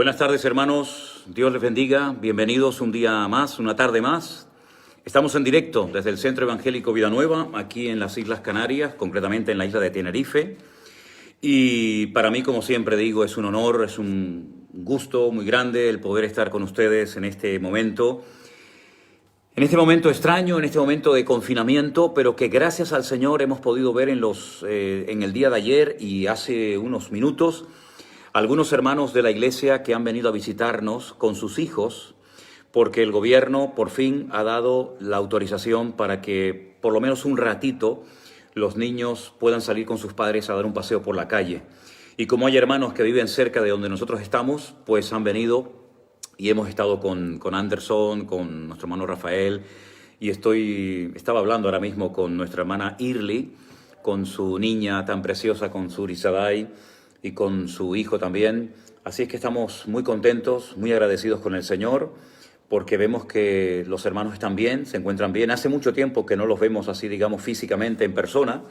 Buenas tardes, hermanos. Dios les bendiga. Bienvenidos un día más, una tarde más. Estamos en directo desde el Centro Evangélico Vida Nueva, aquí en las Islas Canarias, concretamente en la isla de Tenerife. Y para mí, como siempre digo, es un honor, es un gusto muy grande el poder estar con ustedes en este momento. En este momento extraño, en este momento de confinamiento, pero que gracias al Señor hemos podido ver en el día de ayer y hace unos minutos algunos hermanos de la iglesia que han venido a visitarnos con sus hijos, porque el gobierno por fin ha dado la autorización para que por lo menos un ratito los niños puedan salir con sus padres a dar un paseo por la calle. Y como hay hermanos que viven cerca de donde nosotros estamos, pues han venido y hemos estado con Anderson, con nuestro hermano Rafael, y estaba hablando ahora mismo con nuestra hermana Irly, con su niña tan preciosa, con Suri Sadai, y con su hijo también. Así es que estamos muy contentos, muy agradecidos con el Señor, porque vemos que los hermanos están bien, se encuentran bien. Hace mucho tiempo que no los vemos así, digamos, físicamente en persona.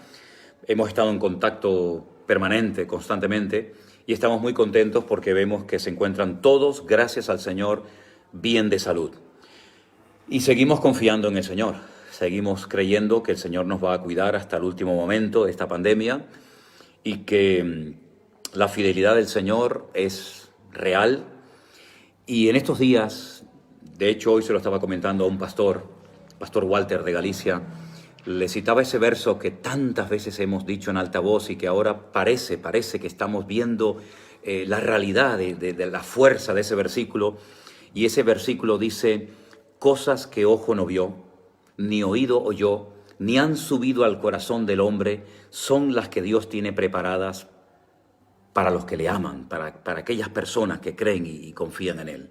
Hemos estado en contacto permanente, constantemente, y estamos muy contentos porque vemos que se encuentran todos, gracias al Señor, bien de salud. Y seguimos confiando en el Señor, seguimos creyendo que el Señor nos va a cuidar hasta el último momento de esta pandemia y que la fidelidad del Señor es real. Y en estos días, de hecho hoy se lo estaba comentando a un pastor Walter de Galicia, le citaba ese verso que tantas veces hemos dicho en alta voz y que ahora parece que estamos viendo la realidad de la fuerza de ese versículo. Y ese versículo dice: cosas que ojo no vio, ni oído oyó, ni han subido al corazón del hombre, son las que Dios tiene preparadas para los que le aman, para aquellas personas que creen y confían en Él.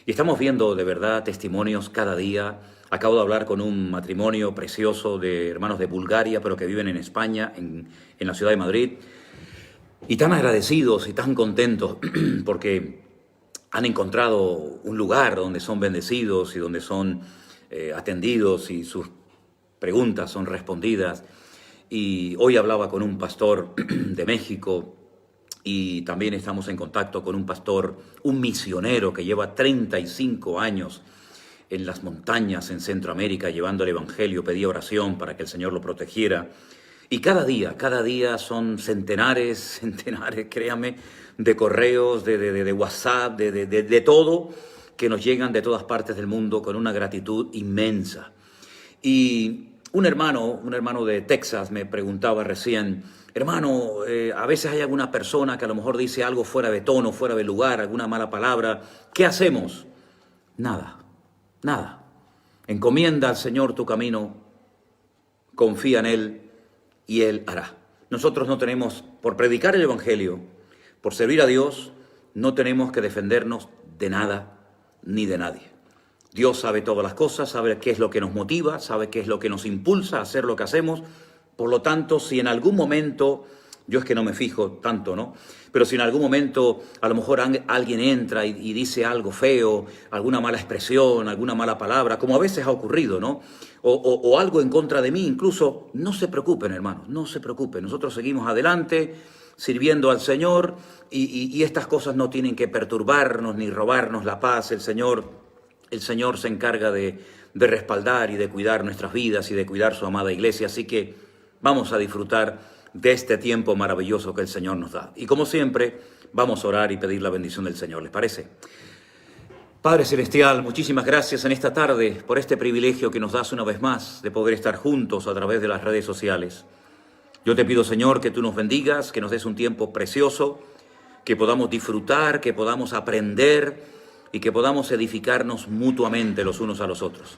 Y estamos viendo de verdad testimonios cada día. Acabo de hablar con un matrimonio precioso de hermanos de Bulgaria, pero que viven en España, en la ciudad de Madrid, y tan agradecidos y tan contentos porque han encontrado un lugar donde son bendecidos y donde son atendidos y sus preguntas son respondidas. Y hoy hablaba con un pastor de México, y también estamos en contacto con un pastor, un misionero que lleva 35 años en las montañas en Centroamérica llevando el evangelio. Pedía oración para que el Señor lo protegiera. Y cada día son centenares, créanme, de correos, de WhatsApp, de todo, que nos llegan de todas partes del mundo con una gratitud inmensa. Y un hermano de Texas me preguntaba recién: hermano, a veces hay alguna persona que a lo mejor dice algo fuera de tono, fuera de lugar, alguna mala palabra. ¿Qué hacemos? Nada. Encomienda al Señor tu camino, confía en Él y Él hará. Nosotros no tenemos, por predicar el Evangelio, por servir a Dios, no tenemos que defendernos de nada ni de nadie. Dios sabe todas las cosas, sabe qué es lo que nos motiva, sabe qué es lo que nos impulsa a hacer lo que hacemos. Por lo tanto, si en algún momento, yo es que no me fijo tanto, ¿no? Pero si en algún momento a lo mejor alguien entra y dice algo feo, alguna mala expresión, alguna mala palabra, como a veces ha ocurrido, ¿no? O algo en contra de mí incluso, no se preocupen, hermanos, no se preocupen. Nosotros seguimos adelante, sirviendo al Señor, y estas cosas no tienen que perturbarnos ni robarnos la paz. El Señor se encarga de respaldar y de cuidar nuestras vidas y de cuidar su amada iglesia. Así que vamos a disfrutar de este tiempo maravilloso que el Señor nos da. Y como siempre, vamos a orar y pedir la bendición del Señor. ¿Les parece? Padre Celestial, muchísimas gracias en esta tarde por este privilegio que nos das una vez más de poder estar juntos a través de las redes sociales. Yo te pido, Señor, que tú nos bendigas, que nos des un tiempo precioso, que podamos disfrutar, que podamos aprender y que podamos edificarnos mutuamente los unos a los otros.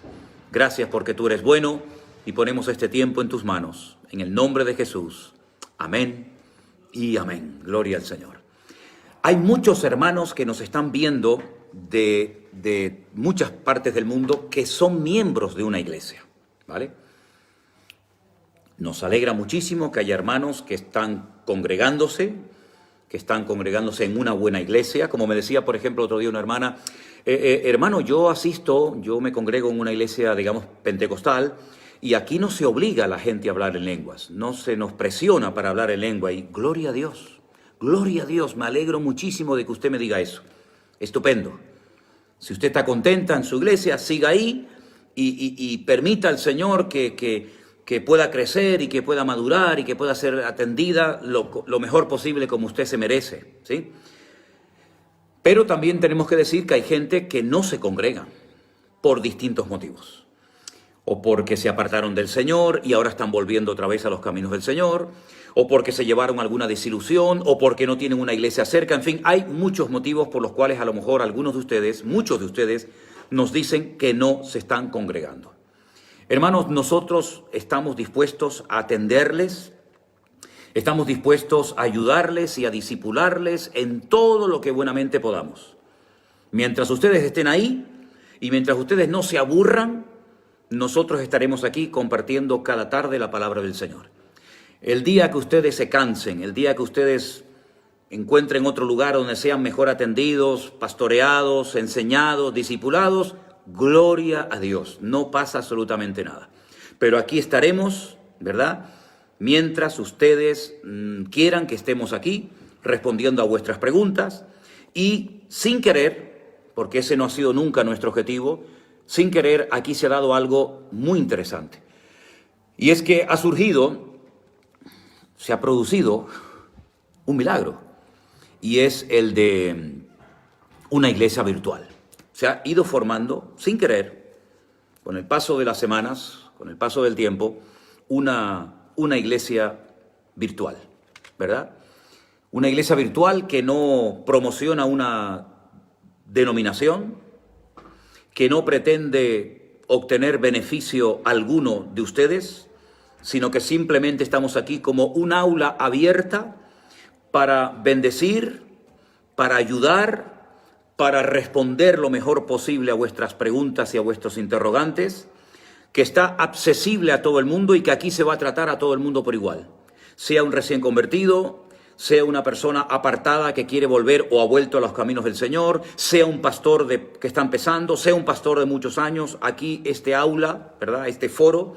Gracias porque tú eres bueno y ponemos este tiempo en tus manos. En el nombre de Jesús. Amén y amén. Gloria al Señor. Hay muchos hermanos que nos están viendo de muchas partes del mundo que son miembros de una iglesia, ¿vale? Nos alegra muchísimo que haya hermanos que están congregándose en una buena iglesia. Como me decía, por ejemplo, otro día una hermana: hermano, yo me congrego en una iglesia, digamos, pentecostal, y aquí no se obliga a la gente a hablar en lenguas, no se nos presiona para hablar en lengua, y gloria a Dios, me alegro muchísimo de que usted me diga eso. Estupendo. Si usted está contenta en su iglesia, siga ahí y permita al Señor que pueda crecer y que pueda madurar y que pueda ser atendida lo mejor posible como usted se merece, ¿sí? Pero también tenemos que decir que hay gente que no se congrega por distintos motivos. O porque se apartaron del Señor y ahora están volviendo otra vez a los caminos del Señor, o porque se llevaron alguna desilusión, o porque no tienen una iglesia cerca. En fin, hay muchos motivos por los cuales a lo mejor algunos de ustedes, muchos de ustedes, nos dicen que no se están congregando. Hermanos, nosotros estamos dispuestos a atenderles, estamos dispuestos a ayudarles y a discipularles en todo lo que buenamente podamos. Mientras ustedes estén ahí y mientras ustedes no se aburran, nosotros estaremos aquí compartiendo cada tarde la palabra del Señor. El día que ustedes se cansen, el día que ustedes encuentren otro lugar donde sean mejor atendidos, pastoreados, enseñados, discipulados, gloria a Dios, no pasa absolutamente nada. Pero aquí estaremos, ¿verdad?, mientras ustedes quieran que estemos aquí respondiendo a vuestras preguntas y sin querer, porque ese no ha sido nunca nuestro objetivo, sin querer aquí se ha dado algo muy interesante. Y es que se ha producido un milagro y es el de una iglesia virtual. Se ha ido formando sin querer, con el paso de las semanas, con el paso del tiempo, una iglesia virtual, ¿verdad? Una iglesia virtual que no promociona una denominación, que no pretende obtener beneficio alguno de ustedes, sino que simplemente estamos aquí como un aula abierta para bendecir, para ayudar, para responder lo mejor posible a vuestras preguntas y a vuestros interrogantes, que está accesible a todo el mundo y que aquí se va a tratar a todo el mundo por igual. Sea un recién convertido, sea una persona apartada que quiere volver o ha vuelto a los caminos del Señor, sea un pastor que está empezando, sea un pastor de muchos años, aquí este aula, ¿verdad?, este foro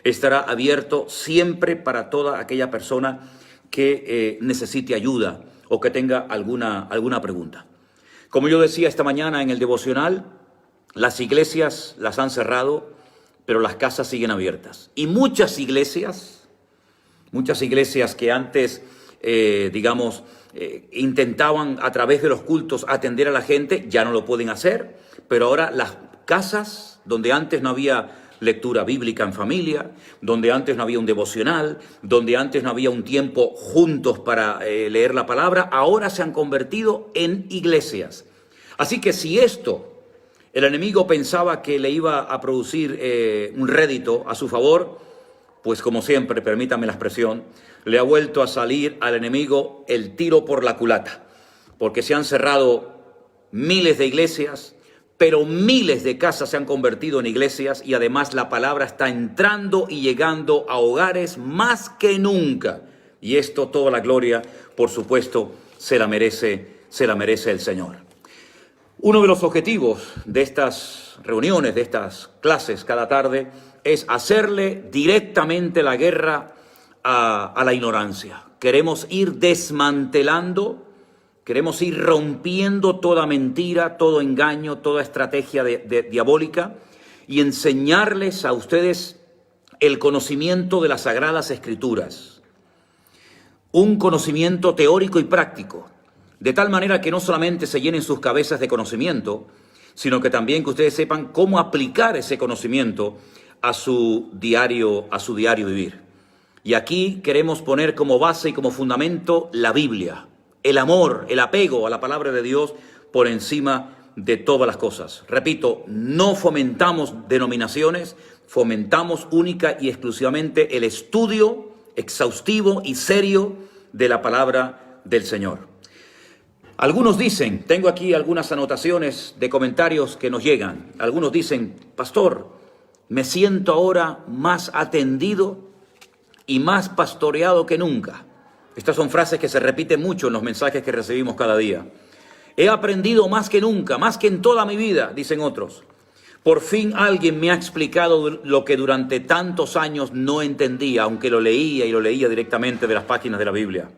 estará abierto siempre para toda aquella persona que necesite ayuda o que tenga alguna pregunta. Como yo decía esta mañana en el devocional, las iglesias las han cerrado, pero las casas siguen abiertas. Y muchas iglesias que antes, intentaban a través de los cultos atender a la gente, ya no lo pueden hacer, pero ahora las casas donde antes no había lectura bíblica en familia, donde antes no había un devocional, donde antes no había un tiempo juntos para leer la palabra, ahora se han convertido en iglesias. Así que si esto el enemigo pensaba que le iba a producir un rédito a su favor, pues como siempre, permítanme la expresión, le ha vuelto a salir al enemigo el tiro por la culata, porque se han cerrado miles de iglesias, pero miles de casas se han convertido en iglesias y además la palabra está entrando y llegando a hogares más que nunca. Y esto, toda la gloria, por supuesto, se la merece el Señor. Uno de los objetivos de estas reuniones, de estas clases cada tarde, es hacerle directamente la guerra a la ignorancia. Queremos ir desmantelando, queremos ir rompiendo toda mentira, todo engaño, toda estrategia diabólica y enseñarles a ustedes el conocimiento de las Sagradas Escrituras. Un conocimiento teórico y práctico, de tal manera que no solamente se llenen sus cabezas de conocimiento, sino que también que ustedes sepan cómo aplicar ese conocimiento a su diario vivir. Y aquí queremos poner como base y como fundamento la Biblia, el amor, el apego a la palabra de Dios por encima de todas las cosas. Repito, no fomentamos denominaciones, fomentamos única y exclusivamente el estudio exhaustivo y serio de la palabra del Señor. Algunos dicen, tengo aquí algunas anotaciones de comentarios que nos llegan. Algunos dicen, pastor, me siento ahora más atendido y más pastoreado que nunca. Estas son frases que se repiten mucho en los mensajes que recibimos cada día. He aprendido más que nunca, más que en toda mi vida, dicen otros. Por fin alguien me ha explicado lo que durante tantos años no entendía, aunque lo leía directamente de las páginas de la Biblia.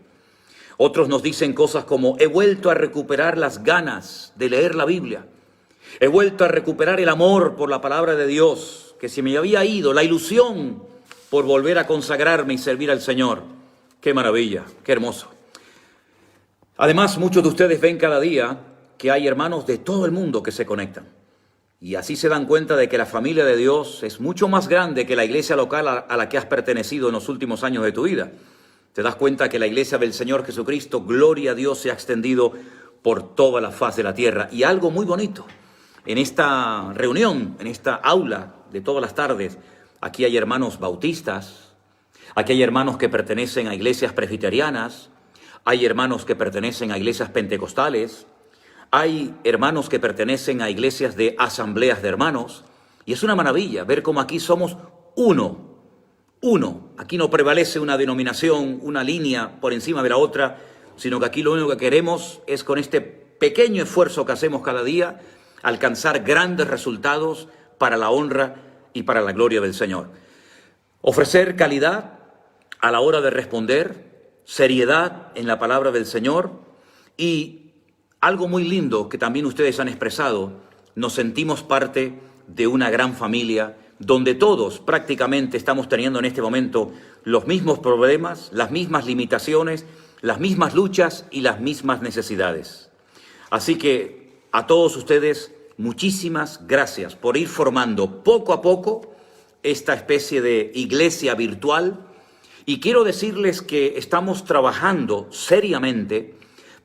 Otros nos dicen cosas como, he vuelto a recuperar las ganas de leer la Biblia. He vuelto a recuperar el amor por la palabra de Dios, que se me había ido, la ilusión por volver a consagrarme y servir al Señor. ¡Qué maravilla! ¡Qué hermoso! Además, muchos de ustedes ven cada día que hay hermanos de todo el mundo que se conectan. Y así se dan cuenta de que la familia de Dios es mucho más grande que la iglesia local a la que has pertenecido en los últimos años de tu vida. Te das cuenta que la iglesia del Señor Jesucristo, gloria a Dios, se ha extendido por toda la faz de la tierra. Y algo muy bonito, en esta reunión, en esta aula de todas las tardes, aquí hay hermanos bautistas, aquí hay hermanos que pertenecen a iglesias presbiterianas, hay hermanos que pertenecen a iglesias pentecostales, hay hermanos que pertenecen a iglesias de asambleas de hermanos, y es una maravilla ver cómo aquí somos uno. Aquí no prevalece una denominación, una línea por encima de la otra, sino que aquí lo único que queremos es, con este pequeño esfuerzo que hacemos cada día, alcanzar grandes resultados para la honra y para la gloria del Señor. Ofrecer calidad a la hora de responder, seriedad en la palabra del Señor, y algo muy lindo que también ustedes han expresado, nos sentimos parte de una gran familia donde todos prácticamente estamos teniendo en este momento los mismos problemas, las mismas limitaciones, las mismas luchas y las mismas necesidades. Así que a todos ustedes, muchísimas gracias por ir formando poco a poco esta especie de iglesia virtual. Y quiero decirles que estamos trabajando seriamente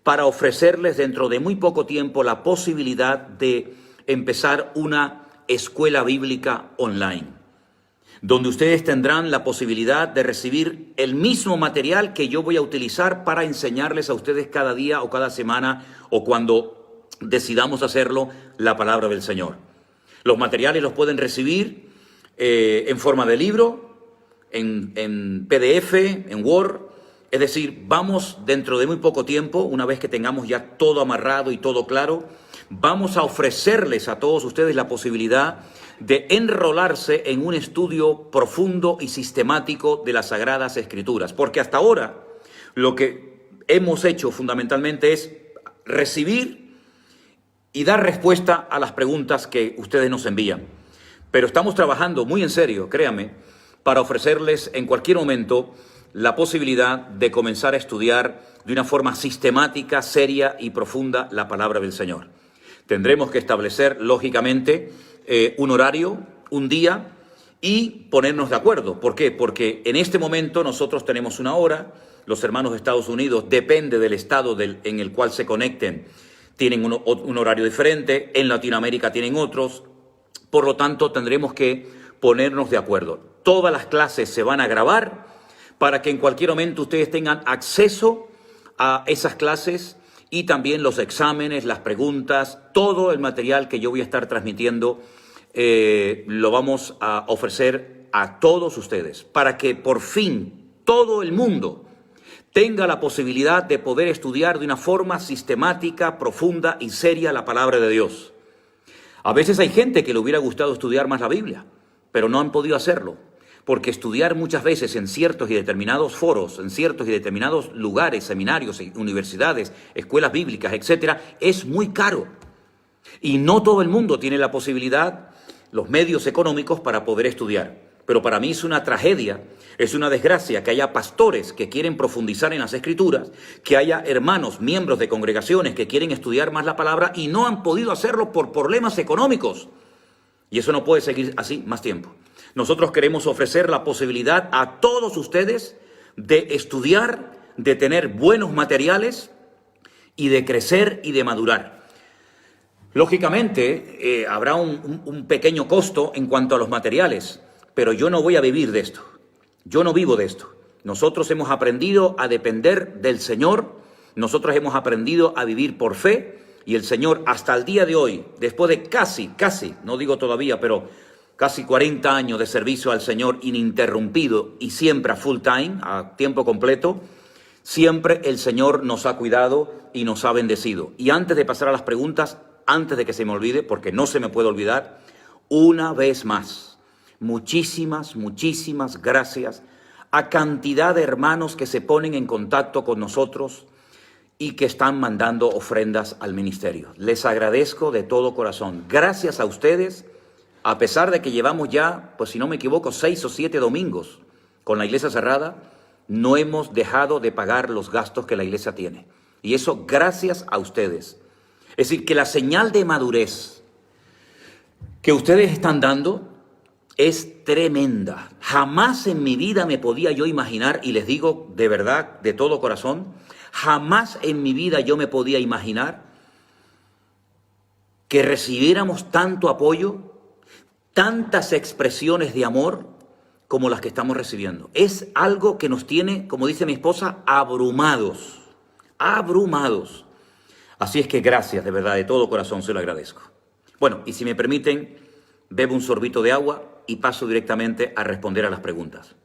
para ofrecerles dentro de muy poco tiempo la posibilidad de empezar una escuela bíblica online, donde ustedes tendrán la posibilidad de recibir el mismo material que yo voy a utilizar para enseñarles a ustedes cada día o cada semana o cuando decidamos hacerlo, la palabra del Señor. Los materiales los pueden recibir en forma de libro, en PDF, en Word. Es decir, vamos dentro de muy poco tiempo, una vez que tengamos ya todo amarrado y todo claro, vamos a ofrecerles a todos ustedes la posibilidad de enrolarse en un estudio profundo y sistemático de las Sagradas Escrituras. Porque hasta ahora lo que hemos hecho fundamentalmente es recibir y dar respuesta a las preguntas que ustedes nos envían. Pero estamos trabajando muy en serio, créanme, para ofrecerles en cualquier momento la posibilidad de comenzar a estudiar de una forma sistemática, seria y profunda la palabra del Señor. Tendremos que establecer, lógicamente, un horario, un día y ponernos de acuerdo. ¿Por qué? Porque en este momento nosotros tenemos una hora, los hermanos de Estados Unidos, depende del estado en el cual se conecten, tienen un horario diferente, en Latinoamérica tienen otros, por lo tanto tendremos que ponernos de acuerdo. Todas las clases se van a grabar para que en cualquier momento ustedes tengan acceso a esas clases y también los exámenes, las preguntas, todo el material que yo voy a estar transmitiendo lo vamos a ofrecer a todos ustedes para que por fin todo el mundo tenga la posibilidad de poder estudiar de una forma sistemática, profunda y seria la palabra de Dios. A veces hay gente que le hubiera gustado estudiar más la Biblia, pero no han podido hacerlo, porque estudiar muchas veces en ciertos y determinados foros, en ciertos y determinados lugares, seminarios, universidades, escuelas bíblicas, etcétera, es muy caro. Y no todo el mundo tiene la posibilidad, los medios económicos para poder estudiar. Pero para mí es una tragedia, es una desgracia que haya pastores que quieren profundizar en las Escrituras, que haya hermanos, miembros de congregaciones que quieren estudiar más la palabra y no han podido hacerlo por problemas económicos. Y eso no puede seguir así más tiempo. Nosotros queremos ofrecer la posibilidad a todos ustedes de estudiar, de tener buenos materiales y de crecer y de madurar. Lógicamente, habrá un pequeño costo en cuanto a los materiales, pero yo no voy a vivir de esto. Yo no vivo de esto. Nosotros hemos aprendido a depender del Señor, nosotros hemos aprendido a vivir por fe, y el Señor hasta el día de hoy, después de casi, no digo todavía, pero casi 40 años de servicio al Señor ininterrumpido y siempre a full time, a tiempo completo, siempre el Señor nos ha cuidado y nos ha bendecido. Y antes de pasar a las preguntas, antes de que se me olvide, porque no se me puede olvidar, una vez más, muchísimas gracias a cantidad de hermanos que se ponen en contacto con nosotros y que están mandando ofrendas al ministerio. Les agradezco de todo corazón. Gracias a ustedes, a pesar de que llevamos ya, pues si no me equivoco, 6 o 7 domingos con la iglesia cerrada, no hemos dejado de pagar los gastos que la iglesia tiene. Y eso gracias a ustedes. Es decir, que la señal de madurez que ustedes están dando es tremenda. Jamás en mi vida me podía yo imaginar, y les digo de verdad, de todo corazón, jamás en mi vida yo me podía imaginar que recibiéramos tanto apoyo, tantas expresiones de amor como las que estamos recibiendo. Es algo que nos tiene, como dice mi esposa, abrumados, abrumados. Así es que gracias, de verdad, de todo corazón se lo agradezco. Bueno, y si me permiten, bebo un sorbito de agua y paso directamente a responder a las preguntas.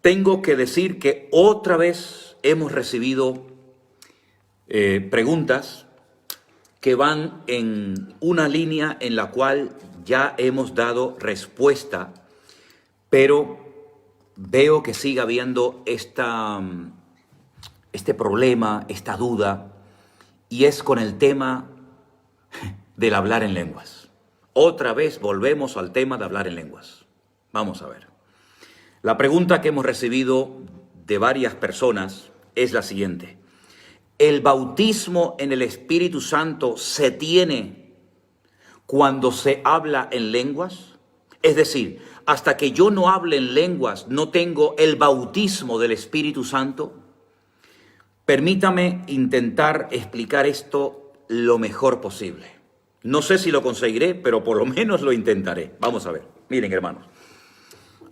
Tengo que decir que otra vez hemos recibido preguntas que van en una línea en la cual ya hemos dado respuesta, pero veo que sigue habiendo este problema, esta duda, y es con el tema del hablar en lenguas. Otra vez volvemos al tema de hablar en lenguas. Vamos a ver. La pregunta que hemos recibido de varias personas es la siguiente. ¿El bautismo en el Espíritu Santo se tiene cuando se habla en lenguas? Es decir, hasta que yo no hable en lenguas, no tengo el bautismo del Espíritu Santo. Permítame intentar explicar esto lo mejor posible. No sé si lo conseguiré, pero por lo menos lo intentaré. Vamos a ver. Miren, hermanos.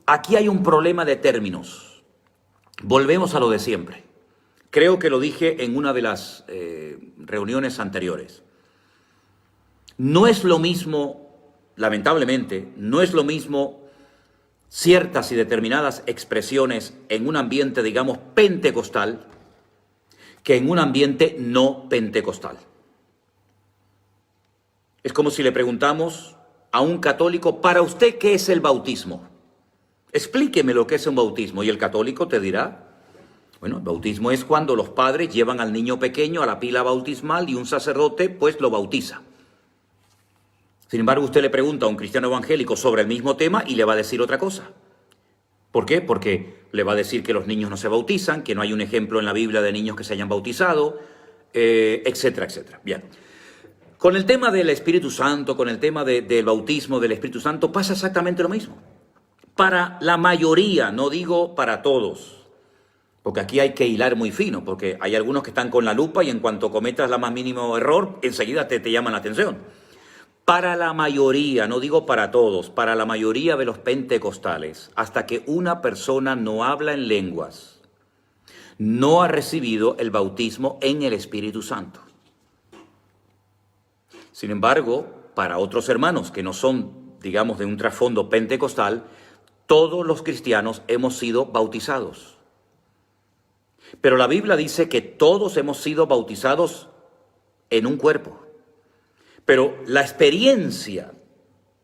Aquí hay un problema de términos. Volvemos a lo de siempre. Creo que lo dije en una de las reuniones anteriores. No es lo mismo, lamentablemente, no es lo mismo ciertas y determinadas expresiones en un ambiente, digamos, pentecostal, que en un ambiente no pentecostal. Es como si le preguntamos a un católico, ¿para usted qué es el bautismo? Explíqueme lo que es un bautismo. Y el católico te dirá, bueno, el bautismo es cuando los padres llevan al niño pequeño a la pila bautismal y un sacerdote pues lo bautiza. Sin embargo, usted le pregunta a un cristiano evangélico sobre el mismo tema y le va a decir otra cosa. ¿Por qué? Porque le va a decir que los niños no se bautizan, que no hay un ejemplo en la Biblia de niños que se hayan bautizado, etcétera, etcétera. Bien. Con el tema del Espíritu Santo, con el tema del bautismo del Espíritu Santo, pasa exactamente lo mismo. Para la mayoría, no digo para todos, porque aquí hay que hilar muy fino, porque hay algunos que están con la lupa y en cuanto cometas la más mínimo error, enseguida te llaman la atención. Para la mayoría, no digo para todos, para la mayoría de los pentecostales, hasta que una persona no habla en lenguas, no ha recibido el bautismo en el Espíritu Santo. Sin embargo, para otros hermanos que no son, digamos, de un trasfondo pentecostal, todos los cristianos hemos sido bautizados. Pero la Biblia dice que todos hemos sido bautizados en un cuerpo. Pero la experiencia,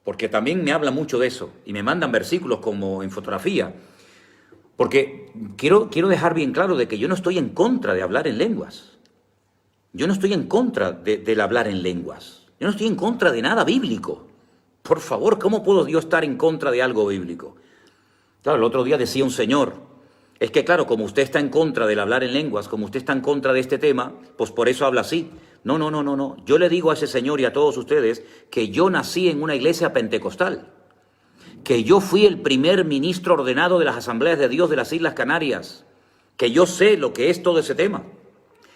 porque también me habla mucho de eso, y me mandan versículos como en fotografía, porque quiero dejar bien claro de que yo no estoy en contra de hablar en lenguas. Yo no estoy en contra del hablar en lenguas. Yo no estoy en contra de nada bíblico. Por favor, ¿cómo puedo yo estar en contra de algo bíblico? Claro, el otro día decía un señor, es que claro, como usted está en contra del hablar en lenguas, como usted está en contra de este tema, pues por eso habla así. No. Yo le digo a ese señor y a todos ustedes que yo nací en una iglesia pentecostal, que yo fui el primer ministro ordenado de las Asambleas de Dios de las Islas Canarias, que yo sé lo que es todo ese tema.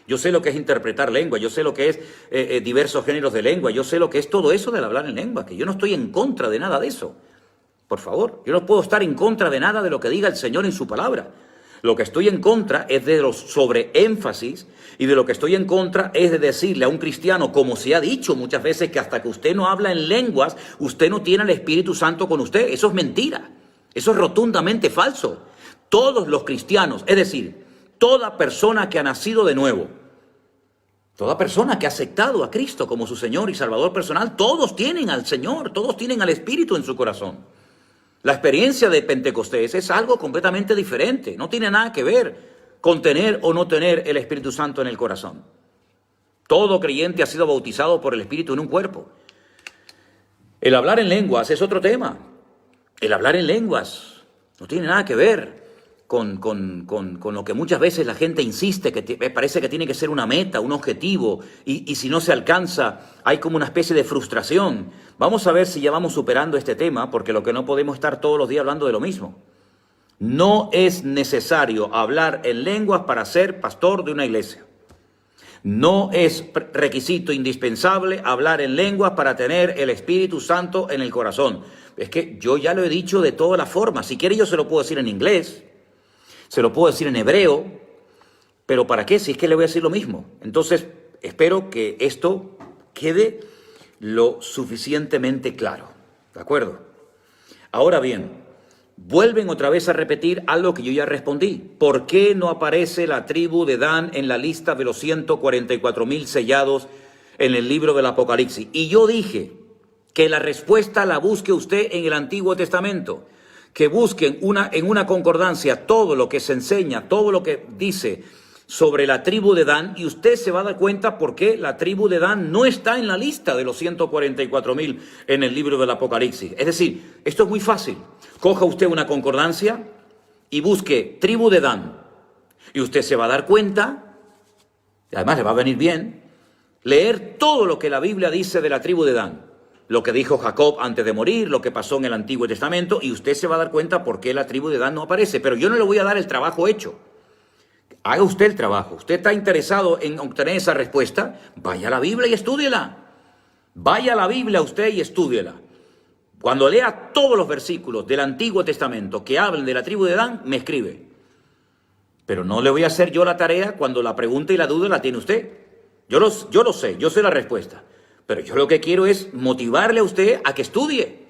Yo sé lo que es interpretar lengua, yo sé lo que es diversos géneros de lengua, yo sé lo que es todo eso del hablar en lengua, que yo no estoy en contra de nada de eso. Por favor, yo no puedo estar en contra de nada de lo que diga el Señor en su palabra. Lo que estoy en contra es de los sobreénfasis y de lo que estoy en contra es de decirle a un cristiano, como se ha dicho muchas veces, que hasta que usted no habla en lenguas, usted no tiene el Espíritu Santo con usted. Eso es mentira. Eso es rotundamente falso. Todos los cristianos, es decir, toda persona que ha nacido de nuevo, toda persona que ha aceptado a Cristo como su Señor y Salvador personal, todos tienen al Señor, todos tienen al Espíritu en su corazón. La experiencia de Pentecostés es algo completamente diferente, no tiene nada que ver con tener o no tener el Espíritu Santo en el corazón. Todo creyente ha sido bautizado por el Espíritu en un cuerpo. El hablar en lenguas es otro tema. El hablar en lenguas no tiene nada que ver con lo que muchas veces la gente insiste, que parece que tiene que ser una meta, un objetivo, y si no se alcanza, hay como una especie de frustración. Vamos a ver si ya vamos superando este tema, porque lo que no podemos estar todos los días hablando de lo mismo. No es necesario hablar en lenguas para ser pastor de una iglesia. No es requisito indispensable hablar en lenguas para tener el Espíritu Santo en el corazón. Es que yo ya lo he dicho de todas las formas. Si quiere yo se lo puedo decir en inglés, se lo puedo decir en hebreo, pero ¿para qué? Si es que le voy a decir lo mismo. Entonces, espero que esto quede lo suficientemente claro. ¿De acuerdo? Ahora bien, vuelven otra vez a repetir algo que yo ya respondí. ¿Por qué no aparece la tribu de Dan en la lista de los 144,000 sellados en el libro del Apocalipsis? Y yo dije que la respuesta la busque usted en el Antiguo Testamento, que busquen en una concordancia todo lo que se enseña, todo lo que dice sobre la tribu de Dan, y usted se va a dar cuenta por qué la tribu de Dan no está en la lista de los 144,000 en el libro del Apocalipsis. Es decir, esto es muy fácil. Coja usted una concordancia y busque tribu de Dan, y usted se va a dar cuenta, y además le va a venir bien, leer todo lo que la Biblia dice de la tribu de Dan. Lo que dijo Jacob antes de morir, lo que pasó en el Antiguo Testamento, y usted se va a dar cuenta por qué la tribu de Dan no aparece. Pero yo no le voy a dar el trabajo hecho. Haga usted el trabajo. Usted está interesado en obtener esa respuesta, vaya a la Biblia y estúdiela. Vaya a la Biblia usted y estúdiela. Cuando lea todos los versículos del Antiguo Testamento que hablen de la tribu de Dan, me escribe. Pero no le voy a hacer yo la tarea cuando la pregunta y la duda la tiene usted. Yo lo sé, yo sé la respuesta. Pero yo lo que quiero es motivarle a usted a que estudie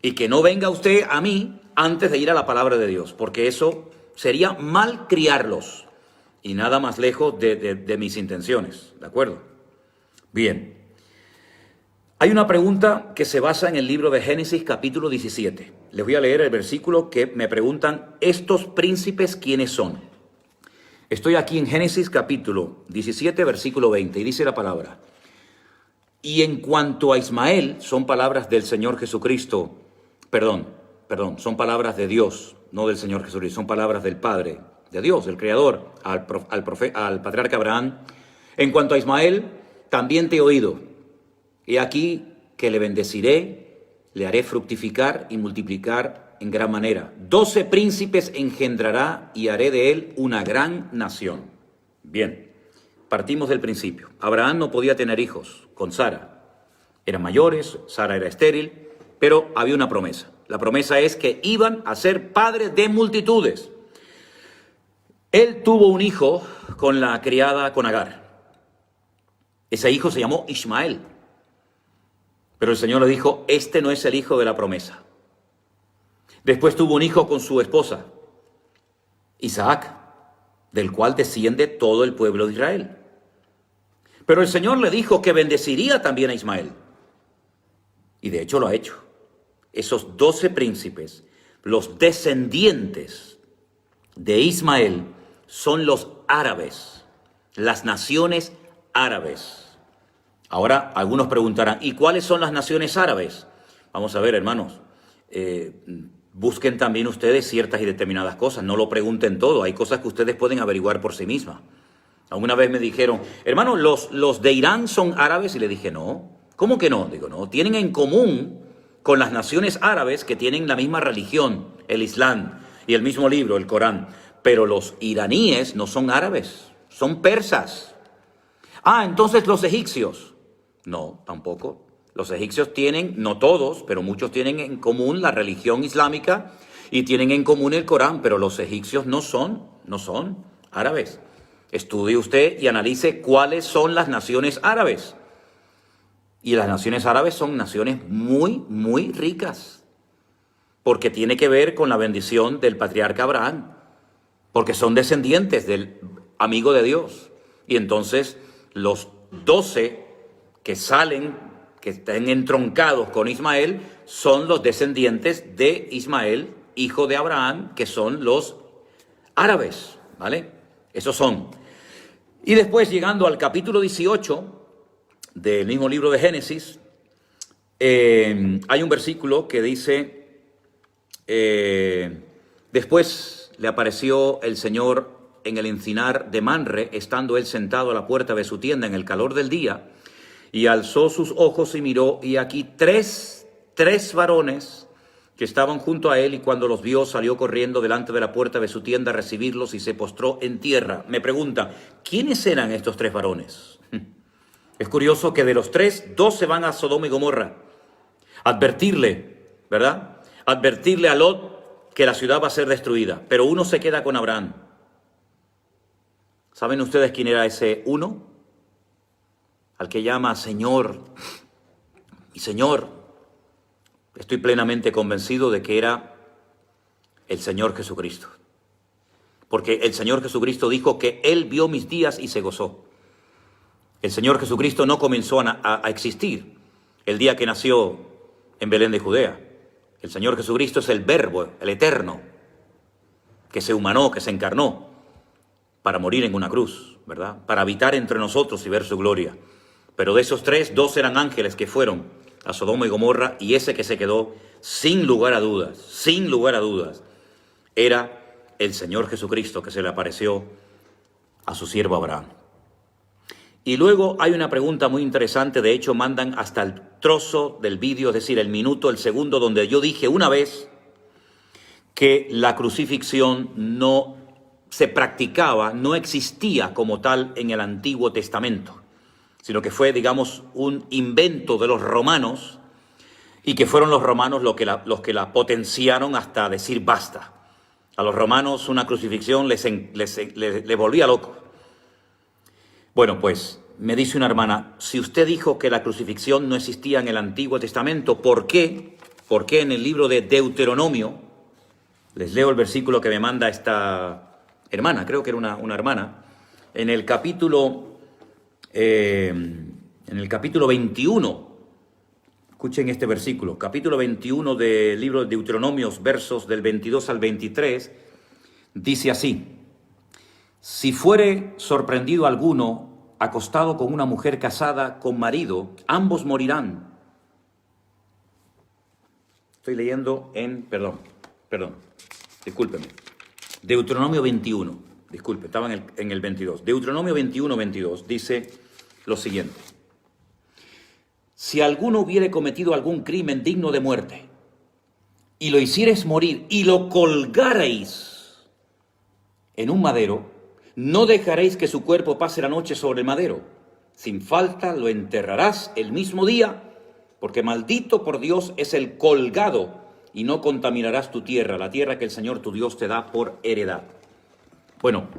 y que no venga usted a mí antes de ir a la palabra de Dios, porque eso sería mal criarlos y nada más lejos de mis intenciones, ¿de acuerdo? Bien, hay una pregunta que se basa en el libro de Génesis capítulo 17. Les voy a leer el versículo que me preguntan, ¿estos príncipes quiénes son? Estoy aquí en Génesis capítulo 17, versículo 20, y dice la palabra: y en cuanto a Ismael, son palabras del Señor Jesucristo, perdón, son palabras de Dios, no del Señor Jesucristo, son palabras del Padre, de Dios, del Creador, al patriarca Abraham. En cuanto a Ismael, también te he oído. He aquí que le bendeciré, le haré fructificar y multiplicar en gran manera. 12 príncipes engendrará y haré de él una gran nación. Bien. Partimos del principio. Abraham no podía tener hijos con Sara. Eran mayores, Sara era estéril, pero había una promesa. La promesa es que iban a ser padres de multitudes. Él tuvo un hijo con la criada, con Agar. Ese hijo se llamó Ismael. Pero el Señor le dijo, este no es el hijo de la promesa. Después tuvo un hijo con su esposa, Isaac, del cual desciende todo el pueblo de Israel. Pero el Señor le dijo que bendeciría también a Ismael. Y de hecho lo ha hecho. Esos 12 príncipes, los descendientes de Ismael, son los árabes, las naciones árabes. Ahora algunos preguntarán, ¿y cuáles son las naciones árabes? Vamos a ver, hermanos, busquen también ustedes ciertas y determinadas cosas, no lo pregunten todo, hay cosas que ustedes pueden averiguar por sí mismas. Alguna vez me dijeron, hermano, ¿los de Irán son árabes? Y le dije, no. ¿Cómo que no? Digo, no, tienen en común con las naciones árabes que tienen la misma religión, el Islam, y el mismo libro, el Corán. Pero los iraníes no son árabes, son persas. Ah, entonces los egipcios. No, tampoco. Los egipcios tienen, no todos, pero muchos tienen en común la religión islámica y tienen en común el Corán, pero los egipcios no son árabes. Estudie usted y analice cuáles son las naciones árabes. Y las naciones árabes son naciones muy, muy ricas, porque tiene que ver con la bendición del patriarca Abraham, porque son descendientes del amigo de Dios. Y entonces los 12 que salen, que están entroncados con Ismael, son los descendientes de Ismael, hijo de Abraham, que son los árabes, ¿vale? Esos son. Y después, llegando al capítulo 18 del mismo libro de Génesis, hay un versículo que dice, después le apareció el Señor en el encinar de Manre, estando él sentado a la puerta de su tienda en el calor del día, y alzó sus ojos y miró, y aquí tres varones que estaban junto a él, y cuando los vio salió corriendo delante de la puerta de su tienda a recibirlos y se postró en tierra. Me pregunta, ¿quiénes eran estos tres varones? Es curioso que de los tres, dos se van a Sodoma y Gomorra. Advertirle, ¿verdad? Advertirle a Lot que la ciudad va a ser destruida, pero uno se queda con Abraham. ¿Saben ustedes quién era ese uno? Al que llama Señor, mi Señor. Estoy plenamente convencido de que era el Señor Jesucristo. Porque el Señor Jesucristo dijo que Él vio mis días y se gozó. El Señor Jesucristo no comenzó a existir el día que nació en Belén de Judea. El Señor Jesucristo es el Verbo, el Eterno, que se humanó, que se encarnó para morir en una cruz, ¿verdad? Para habitar entre nosotros y ver su gloria. Pero de esos tres, dos eran ángeles que fueron a Sodoma y Gomorra, y ese que se quedó, sin lugar a dudas, era el Señor Jesucristo, que se le apareció a su siervo Abraham. Y luego hay una pregunta muy interesante. De hecho, mandan hasta el trozo del vídeo, es decir, el minuto, el segundo, donde yo dije una vez que la crucifixión no se practicaba, no existía como tal en el Antiguo Testamento, sino que fue, digamos, un invento de los romanos, y que fueron los romanos los que la potenciaron hasta decir basta. A los romanos una crucifixión les volvía loco. Bueno, pues me dice una hermana, si usted dijo que la crucifixión no existía en el Antiguo Testamento, ¿por qué? ¿Por qué en el libro de Deuteronomio? Les leo el versículo que me manda esta hermana, creo que era una hermana, en el capítulo 21, escuchen este versículo, capítulo 21 del libro de Deuteronomios, versos del 22 al 23, dice así: si fuere sorprendido alguno acostado con una mujer casada con marido, ambos morirán. Estoy leyendo discúlpeme, Deuteronomio 21. Disculpe, estaba en el 22. Deuteronomio 21, 22 dice lo siguiente: si alguno hubiere cometido algún crimen digno de muerte, y lo hiciereis morir, y lo colgareis en un madero, no dejaréis que su cuerpo pase la noche sobre el madero. Sin falta lo enterrarás el mismo día, porque maldito por Dios es el colgado, y no contaminarás tu tierra, la tierra que el Señor tu Dios te da por heredad. Bueno,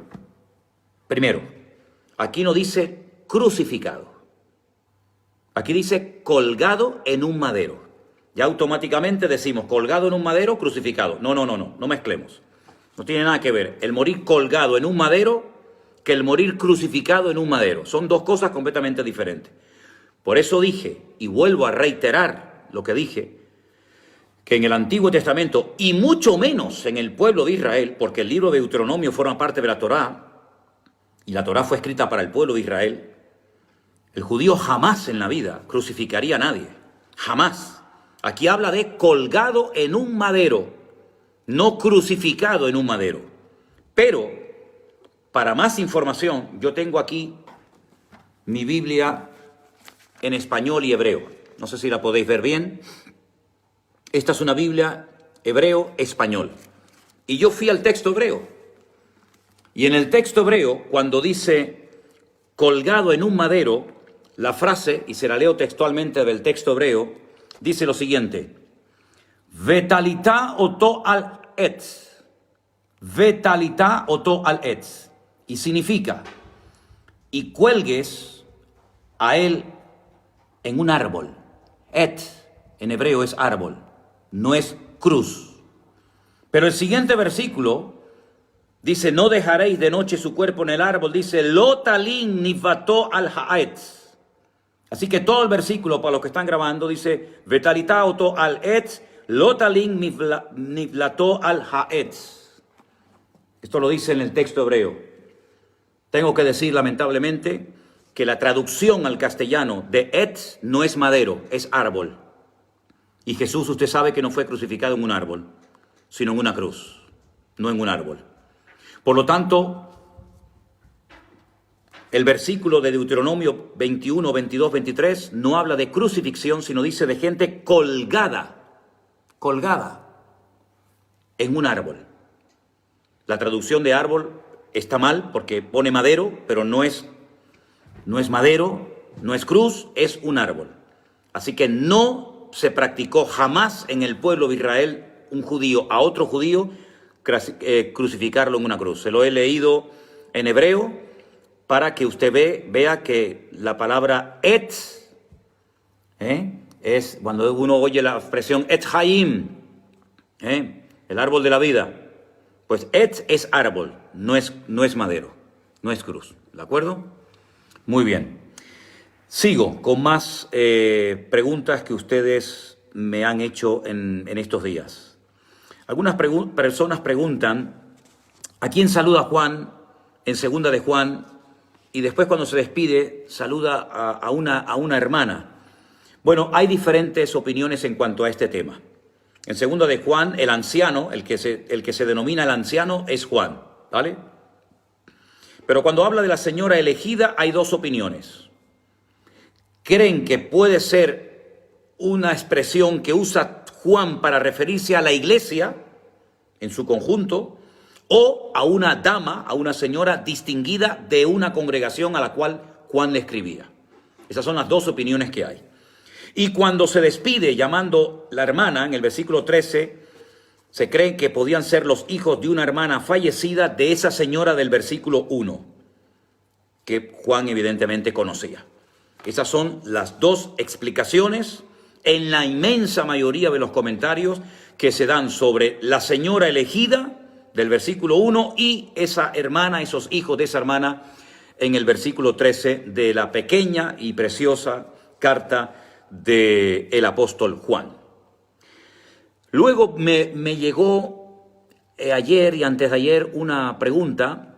primero, aquí no dice crucificado. Aquí dice colgado en un madero. Ya automáticamente decimos colgado en un madero, crucificado. No mezclemos. No tiene nada que ver el morir colgado en un madero que el morir crucificado en un madero. Son dos cosas completamente diferentes. Por eso dije, y vuelvo a reiterar lo que dije, que en el Antiguo Testamento, y mucho menos en el pueblo de Israel, porque el libro de Deuteronomio forma parte de la Torá, y la Torá fue escrita para el pueblo de Israel, el judío jamás en la vida crucificaría a nadie, jamás. Aquí habla de colgado en un madero, no crucificado en un madero. Pero, para más información, yo tengo aquí mi Biblia en español y hebreo. No sé si la podéis ver bien. Esta es una Biblia hebreo-español. Y yo fui al texto hebreo. Y en el texto hebreo, cuando dice colgado en un madero, la frase, y se la leo textualmente del texto hebreo, dice lo siguiente: Vetalita oto al etz. Vetalita oto al etz. Y significa, y cuelgues a él en un árbol. Etz en hebreo es árbol, no es cruz. Pero el siguiente versículo dice: no dejaréis de noche su cuerpo en el árbol. Dice lotalin nivato al haetz. Así que todo el versículo, para los que están grabando, dice vetalita oto al etz, lotalin nivlato al haetz. Esto lo dice en el texto hebreo. Tengo que decir lamentablemente que la traducción al castellano de etz no es madero, es árbol. Y Jesús, usted sabe que no fue crucificado en un árbol, sino en una cruz, no en un árbol. Por lo tanto, el versículo de Deuteronomio 21, 22, 23 no habla de crucifixión, sino dice de gente colgada en un árbol. La traducción de árbol está mal porque pone madero, pero no es madero, no es cruz, es un árbol. Así que no se practicó jamás en el pueblo de Israel un judío a otro judío crucificarlo en una cruz. Se lo he leído en hebreo para que usted vea que la palabra etz es cuando uno oye la expresión etz haim, el árbol de la vida. Pues etz es árbol, no es madero, no es cruz. ¿De acuerdo? Muy bien. Sigo con más preguntas que ustedes me han hecho en estos días. Algunas personas preguntan, ¿a quién saluda Juan en segunda de Juan? Y después cuando se despide, saluda a una hermana. Bueno, hay diferentes opiniones en cuanto a este tema. En segunda de Juan, el anciano, el que se denomina el anciano es Juan, ¿vale? Pero cuando habla de la señora elegida, hay dos opiniones. Creen que puede ser una expresión que usa Juan para referirse a la iglesia en su conjunto, o a una dama, a una señora distinguida de una congregación a la cual Juan le escribía. Esas son las dos opiniones que hay. Y cuando se despide llamando la hermana, en el versículo 13, se cree que podían ser los hijos de una hermana fallecida de esa señora del versículo 1, que Juan evidentemente conocía. Esas son las dos explicaciones en la inmensa mayoría de los comentarios que se dan sobre la señora elegida del versículo 1 y esa hermana, esos hijos de esa hermana en el versículo 13 de la pequeña y preciosa carta del apóstol Juan. Luego me llegó ayer y antes de ayer una pregunta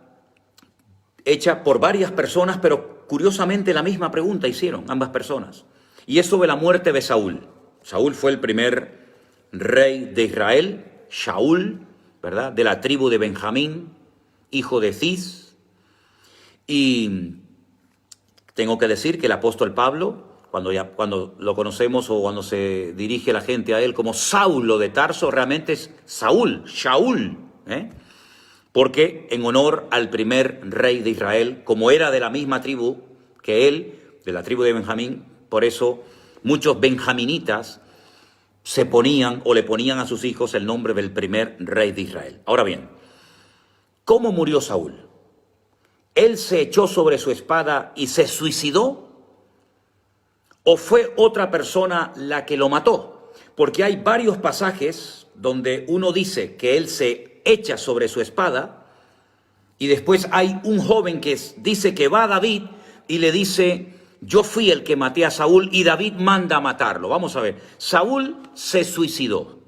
hecha por varias personas, pero curiosamente la misma pregunta hicieron ambas personas. Y es sobre la muerte de Saúl. Saúl fue el primer rey de Israel, Shaul, ¿verdad? De la tribu de Benjamín, hijo de Cis. Y tengo que decir que el apóstol Pablo, cuando lo conocemos o cuando se dirige la gente a él como Saulo de Tarso, realmente es Saúl, Shaul, porque en honor al primer rey de Israel, como era de la misma tribu que él, de la tribu de Benjamín, por eso muchos benjaminitas se ponían o le ponían a sus hijos el nombre del primer rey de Israel. Ahora bien, ¿cómo murió Saúl? ¿Él se echó sobre su espada y se suicidó? ¿O fue otra persona la que lo mató? Porque hay varios pasajes donde uno dice que él se echa sobre su espada y después hay un joven que dice que va a David y le dice: yo fui el que maté a Saúl, y David manda a matarlo. Vamos a ver, Saúl se suicidó.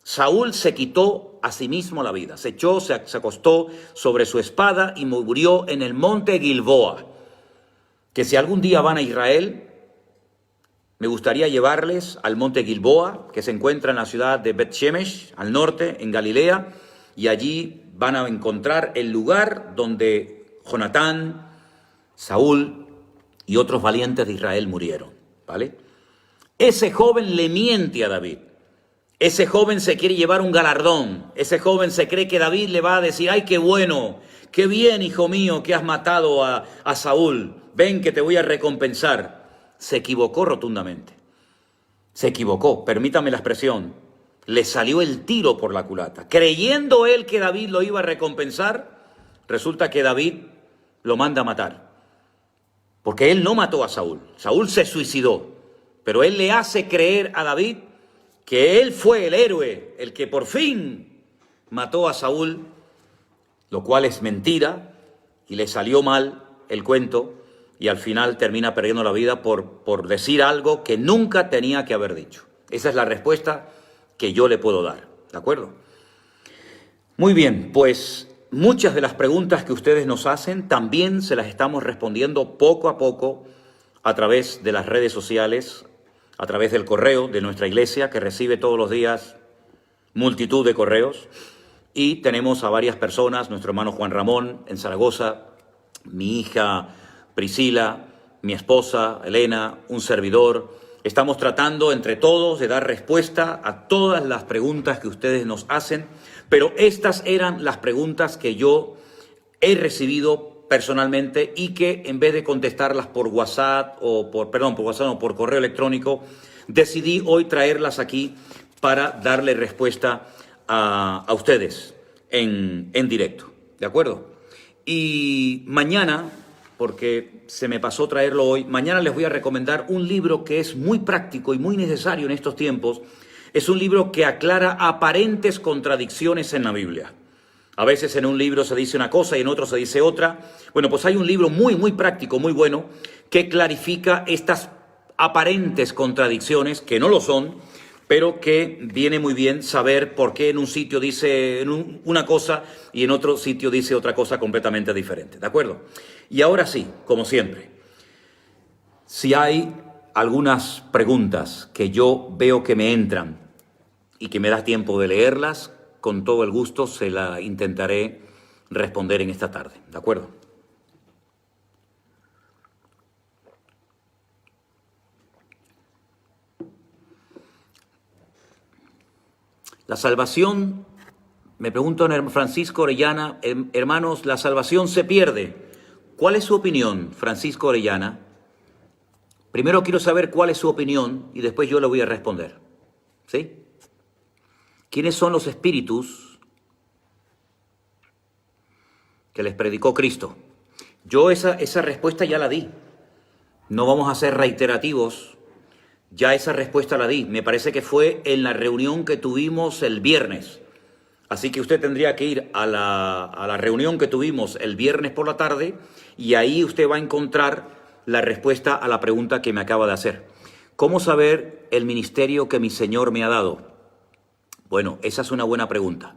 Saúl se quitó a sí mismo la vida. Se echó, se acostó sobre su espada y murió en el monte Gilboa. Que si algún día van a Israel, me gustaría llevarles al monte Gilboa, que se encuentra en la ciudad de Bet Shemesh, al norte, en Galilea, y allí van a encontrar el lugar donde Jonatán, Saúl y otros valientes de Israel murieron, ¿vale? Ese joven le miente a David. Ese joven se quiere llevar un galardón. Ese joven se cree que David le va a decir: ay, qué bueno, qué bien, hijo mío, que has matado a Saúl. Ven que te voy a recompensar. Se equivocó rotundamente. Se equivocó, permítame la expresión. Le salió el tiro por la culata. Creyendo él que David lo iba a recompensar, resulta que David lo manda a matar. Porque él no mató a Saúl. Saúl se suicidó. Pero él le hace creer a David que él fue el héroe, el que por fin mató a Saúl, lo cual es mentira, y le salió mal el cuento, y al final termina perdiendo la vida por decir algo que nunca tenía que haber dicho. Esa es la respuesta que yo le puedo dar, ¿de acuerdo? Muy bien, pues muchas de las preguntas que ustedes nos hacen también se las estamos respondiendo poco a poco a través de las redes sociales, a través del correo de nuestra iglesia, que recibe todos los días multitud de correos. Y tenemos a varias personas, nuestro hermano Juan Ramón en Zaragoza, mi hija Priscila, mi esposa Elena, un servidor. Estamos tratando entre todos de dar respuesta a todas las preguntas que ustedes nos hacen, pero estas eran las preguntas que yo he recibido personalmente y que en vez de contestarlas por WhatsApp o por correo electrónico, decidí hoy traerlas aquí para darle respuesta a ustedes en directo, ¿de acuerdo? Y mañana, porque se me pasó traerlo hoy, mañana les voy a recomendar un libro que es muy práctico y muy necesario en estos tiempos. Es un libro que aclara aparentes contradicciones en la Biblia. A veces en un libro se dice una cosa y en otro se dice otra. Bueno, pues hay un libro muy práctico, muy bueno, que clarifica estas aparentes contradicciones, que no lo son, pero que viene muy bien saber por qué en un sitio dice una cosa y en otro sitio dice otra cosa completamente diferente, ¿de acuerdo? Y ahora sí, como siempre, si hay algunas preguntas que yo veo que me entran y que me da tiempo de leerlas, con todo el gusto se la intentaré responder en esta tarde, ¿de acuerdo? La salvación, me pregunto Francisco Orellana, hermanos, la salvación se pierde. ¿Cuál es su opinión, Francisco Orellana? Primero quiero saber cuál es su opinión y después yo le voy a responder. ¿Sí? ¿Quiénes son los espíritus que les predicó Cristo? Yo esa respuesta ya la di. No vamos a ser reiterativos. Ya esa respuesta la di. Me parece que fue en la reunión que tuvimos el viernes. Así que usted tendría que ir a la reunión que tuvimos el viernes por la tarde y ahí usted va a encontrar la respuesta a la pregunta que me acaba de hacer. ¿Cómo saber el ministerio que mi Señor me ha dado? Bueno, esa es una buena pregunta.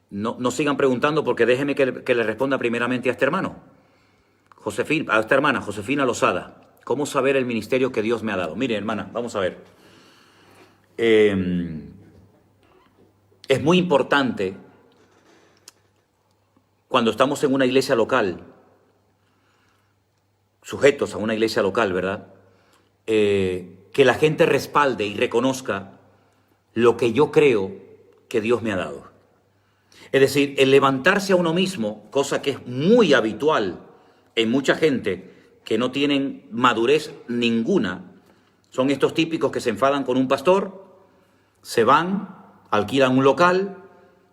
No sigan preguntando porque déjeme que le responda primeramente a este hermano, a esta hermana, Josefina Lozada. ¿Cómo saber el ministerio que Dios me ha dado? Mire, hermana, vamos a ver. Es muy importante cuando estamos en una iglesia local, sujetos a una iglesia local, ¿verdad? Que la gente respalde y reconozca lo que yo creo que Dios me ha dado. Es decir, el levantarse a uno mismo, cosa que es muy habitual en mucha gente que no tienen madurez ninguna, son estos típicos que se enfadan con un pastor, se van, alquilan un local,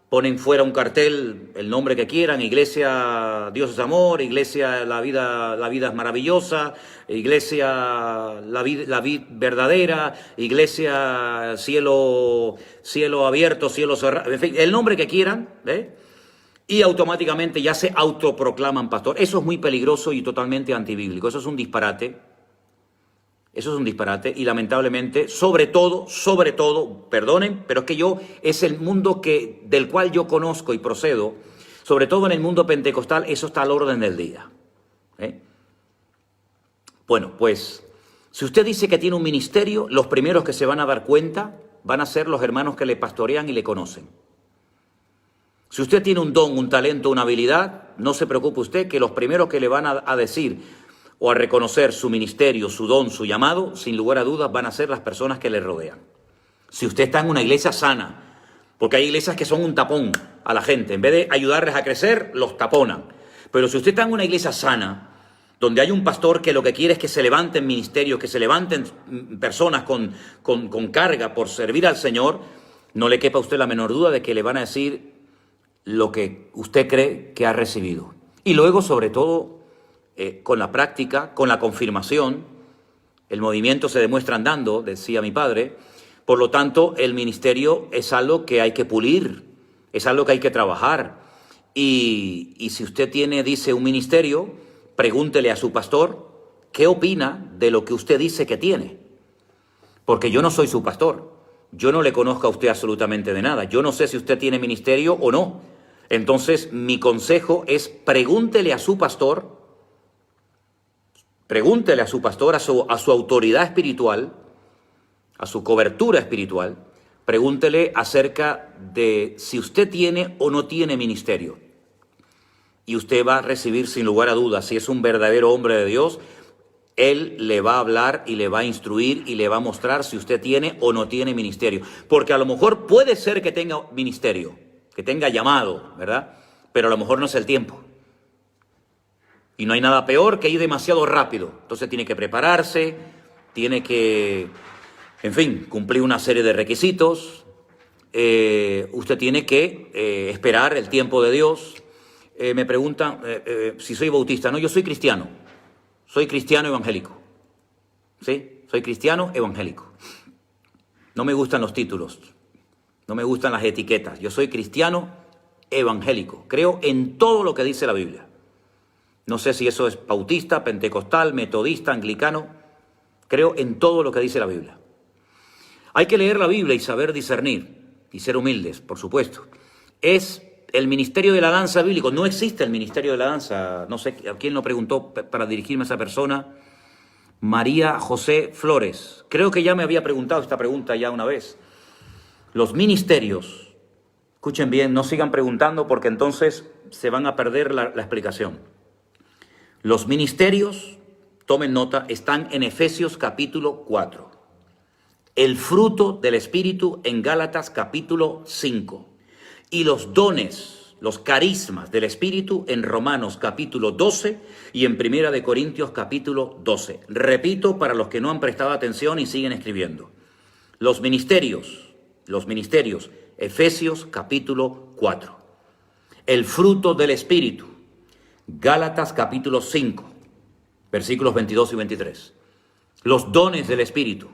ponen fuera un cartel, el nombre que quieran, iglesia Dios es amor, iglesia la vida es maravillosa, iglesia la vida verdadera, iglesia cielo abierto, cielo cerrado, en fin, el nombre que quieran, ¿eh? Y automáticamente ya se autoproclaman pastor. Eso es muy peligroso y totalmente antibíblico. Eso es un disparate. Eso es un disparate y lamentablemente, sobre todo, perdonen, pero es que es el mundo del cual yo conozco y procedo, sobre todo en el mundo pentecostal, eso está al orden del día. ¿Eh? Bueno, pues, si usted dice que tiene un ministerio, los primeros que se van a dar cuenta van a ser los hermanos que le pastorean y le conocen. Si usted tiene un don, un talento, una habilidad, no se preocupe usted que los primeros que le van a decir o a reconocer su ministerio, su don, su llamado, sin lugar a dudas van a ser las personas que le rodean. Si usted está en una iglesia sana, porque hay iglesias que son un tapón a la gente, en vez de ayudarles a crecer, los taponan. Pero si usted está en una iglesia sana, donde hay un pastor que lo que quiere es que se levanten ministerios, que se levanten personas con carga por servir al Señor, no le quepa a usted la menor duda de que le van a decir lo que usted cree que ha recibido. Y luego, sobre todo, con la práctica, con la confirmación, el movimiento se demuestra andando, decía mi padre. Por lo tanto, el ministerio es algo que hay que pulir, es algo que hay que trabajar. Y si usted dice un ministerio, pregúntele a su pastor qué opina de lo que usted dice que tiene. Porque yo no soy su pastor, yo no le conozco a usted absolutamente de nada, yo no sé si usted tiene ministerio o no. Entonces, mi consejo es pregúntele a su pastor, a su autoridad espiritual, a su cobertura espiritual, pregúntele acerca de si usted tiene o no tiene ministerio. Y usted va a recibir sin lugar a dudas, si es un verdadero hombre de Dios, Él le va a hablar y le va a instruir y le va a mostrar si usted tiene o no tiene ministerio. Porque a lo mejor puede ser que tenga ministerio, que tenga llamado, ¿verdad? Pero a lo mejor no es el tiempo. Y no hay nada peor que ir demasiado rápido. Entonces tiene que prepararse, tiene que, en fin, cumplir una serie de requisitos. Usted tiene que esperar el tiempo de Dios. Me preguntan si soy bautista. No, yo soy cristiano. Soy cristiano evangélico. ¿Sí? Soy cristiano evangélico. No me gustan los títulos. No me gustan las etiquetas. Yo soy cristiano evangélico. Creo en todo lo que dice la Biblia. No sé si eso es bautista, pentecostal, metodista, anglicano. Creo en todo lo que dice la Biblia. Hay que leer la Biblia y saber discernir y ser humildes, por supuesto. Es el ministerio de la danza bíblico. No existe el ministerio de la danza. No sé a quién lo preguntó para dirigirme a esa persona. María José Flores. Creo que ya me había preguntado esta pregunta ya una vez. Los ministerios, escuchen bien, no sigan preguntando porque entonces se van a perder la explicación. Los ministerios, tomen nota, están en Efesios capítulo 4. El fruto del Espíritu en Gálatas capítulo 5. Y los dones, los carismas del Espíritu en Romanos capítulo 12 y en Primera de Corintios capítulo 12. Repito para los que no han prestado atención y siguen escribiendo. Los ministerios, Efesios capítulo 4. El fruto del Espíritu, Gálatas capítulo 5, versículos 22 y 23. Los dones del Espíritu,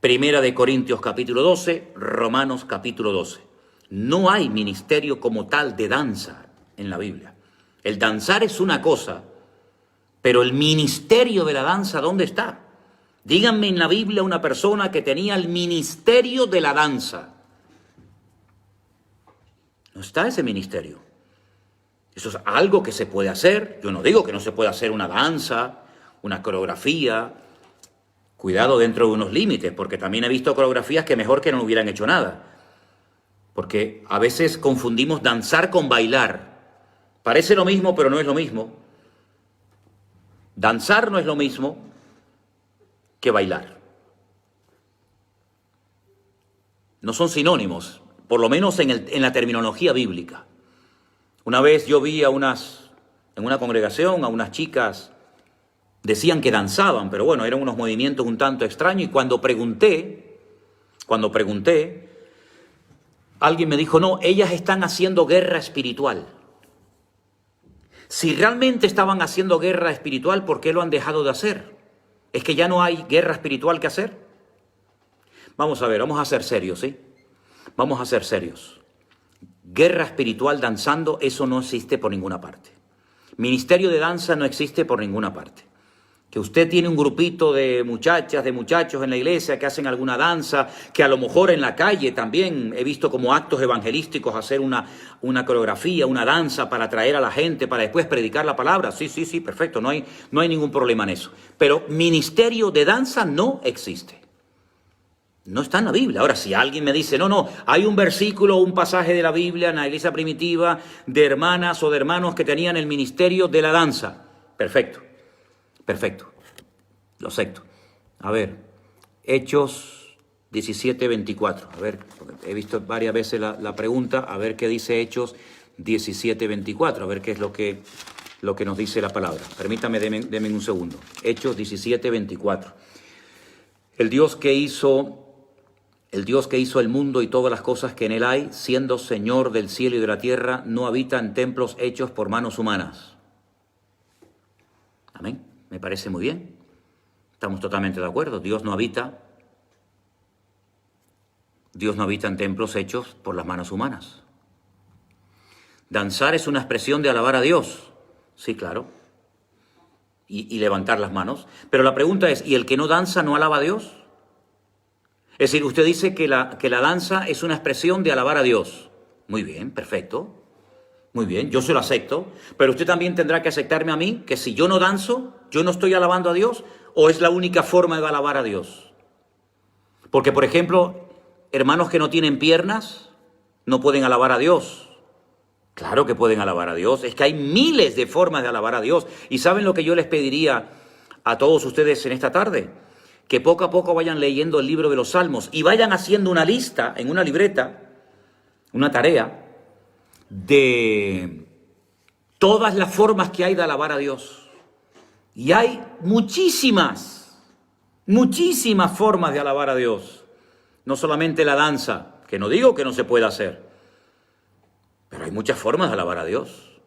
Primera de Corintios capítulo 12, Romanos capítulo 12. No hay ministerio como tal de danza en la Biblia. El danzar es una cosa, pero el ministerio de la danza, ¿dónde está? Díganme en la Biblia una persona que tenía el ministerio de la danza. No está ese ministerio. Eso es algo que se puede hacer. Yo no digo que no se pueda hacer una danza, una coreografía. Cuidado dentro de unos límites, porque también he visto coreografías que mejor que no hubieran hecho nada. Porque a veces confundimos danzar con bailar. Parece lo mismo, pero no es lo mismo. Danzar no es lo mismo que bailar. No son sinónimos, por lo menos en la terminología bíblica. Una vez yo vi en una congregación, a unas chicas, decían que danzaban, pero bueno, eran unos movimientos un tanto extraños, y cuando pregunté, alguien me dijo, no, ellas están haciendo guerra espiritual. Si realmente estaban haciendo guerra espiritual, ¿por qué lo han dejado de hacer? ¿Es que ya no hay guerra espiritual que hacer? Vamos a ver, vamos a ser serios, ¿sí? Vamos a ser serios. Guerra espiritual danzando, eso no existe por ninguna parte. Ministerio de danza no existe por ninguna parte. Que usted tiene un grupito de muchachas, de muchachos en la iglesia que hacen alguna danza, que a lo mejor en la calle también he visto como actos evangelísticos hacer una coreografía, una danza para atraer a la gente, para después predicar la palabra. Sí, perfecto, no hay ningún problema en eso. Pero ministerio de danza no existe. No está en la Biblia. Ahora, si alguien me dice, no, hay un versículo, un pasaje de la Biblia en la iglesia primitiva de hermanas o de hermanos que tenían el ministerio de la danza. Perfecto, lo acepto. A ver, Hechos 17:24. A ver, he visto varias veces la pregunta, a ver qué dice Hechos 17:24, a ver qué es lo que nos dice la palabra. Permítame, deme un segundo. Hechos 17:24. El Dios que hizo el mundo y todas las cosas que en él hay, siendo Señor del cielo y de la tierra, no habita en templos hechos por manos humanas. Amén. Me parece muy bien. Estamos totalmente de acuerdo. Dios no habita en templos hechos por las manos humanas. Danzar es una expresión de alabar a Dios. Sí, claro. Y levantar las manos. Pero la pregunta es, ¿y el que no danza no alaba a Dios? Es decir, usted dice que la danza es una expresión de alabar a Dios. Muy bien, perfecto. Muy bien, yo se lo acepto, pero usted también tendrá que aceptarme a mí, que si yo no danzo, yo no estoy alabando a Dios, o es la única forma de alabar a Dios. Porque, por ejemplo, hermanos que no tienen piernas no pueden alabar a Dios. Claro que pueden alabar a Dios, es que hay miles de formas de alabar a Dios. ¿Y saben lo que yo les pediría a todos ustedes en esta tarde? Que poco a poco vayan leyendo el libro de los Salmos y vayan haciendo una lista en una libreta, una tarea, de todas las formas que hay de alabar a Dios. Y hay muchísimas formas de alabar a Dios. No solamente la danza, que no digo que no se pueda hacer, pero hay muchas formas de alabar a Dios.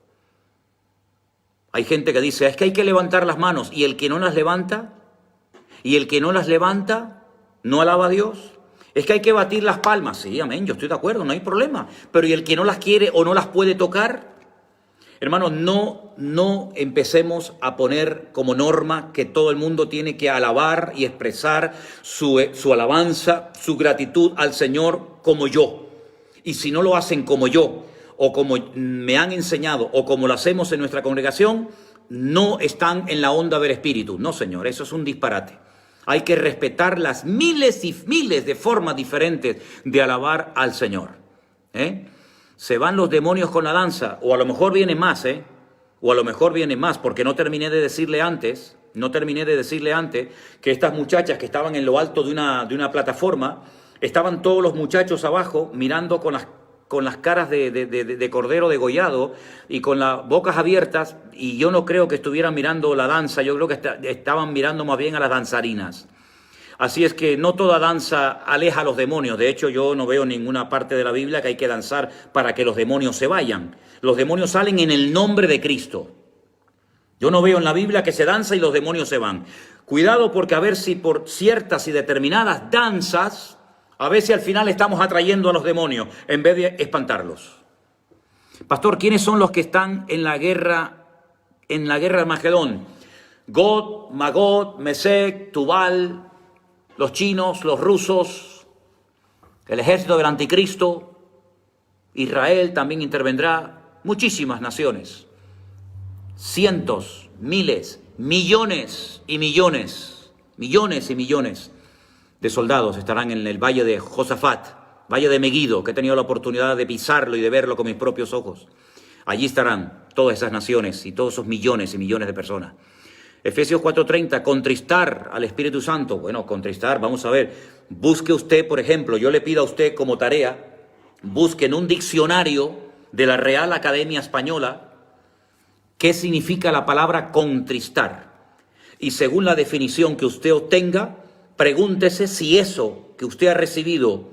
Hay gente que dice, es que hay que levantar las manos, y el que no las levanta, no alaba a Dios. Es que hay que batir las palmas, sí, amén, yo estoy de acuerdo, no hay problema. Pero ¿y el que no las quiere o no las puede tocar? Hermanos, no empecemos a poner como norma que todo el mundo tiene que alabar y expresar su alabanza, su gratitud al Señor como yo. Y si no lo hacen como yo, o como me han enseñado, o como lo hacemos en nuestra congregación, no están en la onda del Espíritu. No, Señor, eso es un disparate. Hay que respetar las miles y miles de formas diferentes de alabar al Señor. Se van los demonios con la danza, o a lo mejor viene más, porque no terminé de decirle antes que estas muchachas que estaban en lo alto de una plataforma, estaban todos los muchachos abajo mirando con las caras de cordero degollado y con las bocas abiertas, y yo no creo que estuvieran mirando la danza, yo creo que estaban mirando más bien a las danzarinas. Así es que no toda danza aleja a los demonios. De hecho, yo no veo ninguna parte de la Biblia que hay que danzar para que los demonios se vayan. Los demonios salen en el nombre de Cristo. Yo no veo en la Biblia que se danza y los demonios se van. Cuidado, porque a ver si por ciertas y determinadas danzas, a ver si al final estamos atrayendo a los demonios en vez de espantarlos. Pastor, ¿quiénes son los que están en la guerra de Armagedón? Gog, Magog, Mesec, Tubal, los chinos, los rusos, el ejército del anticristo, Israel también intervendrá, muchísimas naciones, cientos, miles, millones y millones de soldados estarán en el valle de Josafat, valle de Megiddo, que he tenido la oportunidad de pisarlo y de verlo con mis propios ojos. Allí estarán todas esas naciones y todos esos millones y millones de personas. Efesios 4:30, contristar al Espíritu Santo. Bueno, contristar, vamos a ver. Busque usted, por ejemplo, yo le pido a usted como tarea, busque en un diccionario de la Real Academia Española qué significa la palabra contristar. Y según la definición que usted obtenga, pregúntese si eso que usted ha recibido,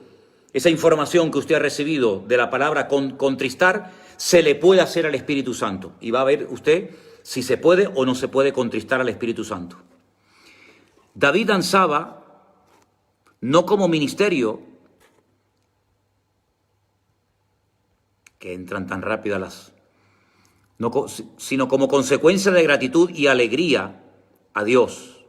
esa información que usted ha recibido de la palabra contristar, se le puede hacer al Espíritu Santo. Y va a ver usted si se puede o no se puede contristar al Espíritu Santo. David danzaba no como ministerio, que entran tan rápido sino como consecuencia de gratitud y alegría a Dios.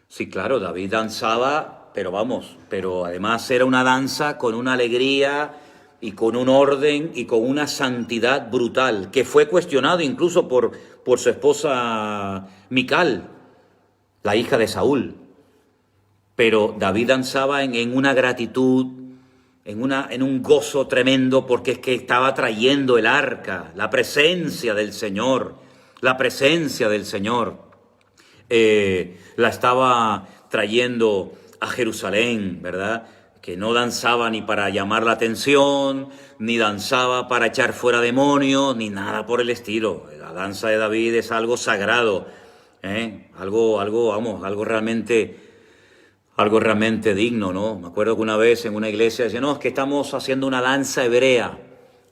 Sí, claro, David danzaba, pero además era una danza con una alegría y con un orden y con una santidad brutal, que fue cuestionado incluso por su esposa Mical, la hija de Saúl. Pero David danzaba en una gratitud, en un gozo tremendo, porque es que estaba trayendo el arca, la presencia del Señor, la estaba trayendo a Jerusalén, ¿verdad? Que no danzaba ni para llamar la atención, ni danzaba para echar fuera demonios, ni nada por el estilo. La danza de David es algo sagrado, algo realmente digno, ¿no? Me acuerdo que una vez en una iglesia decían, no, es que estamos haciendo una danza hebrea,